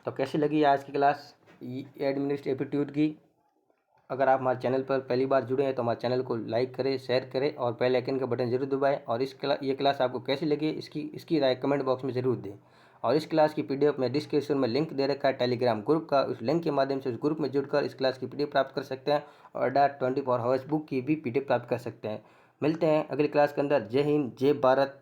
तो कैसी लगी आज की क्लास एडमिनिस्ट्रेटिव एप्टीट्यूड की? अगर आप हमारे चैनल पर पहली बार जुड़े हैं तो हमारे चैनल को लाइक करें, शेयर करें और बेल आइकन का बटन जरूर दबाएं। और ये क्लास आपको कैसी लगी इसकी राय कमेंट बॉक्स में ज़रूर दें। और इस क्लास की पीडीएफ में डिस्क्रिप्शन में लिंक दे रखा है टेलीग्राम ग्रुप का, उस लिंक के माध्यम से उस ग्रुप में जुड़कर इस क्लास की पीडीएफ प्राप्त कर सकते हैं और अड्डा 24 आवर्स बुक की भी पीडीएफ प्राप्त कर सकते हैं। मिलते हैं अगली क्लास के अंदर। जय हिंद, जय भारत,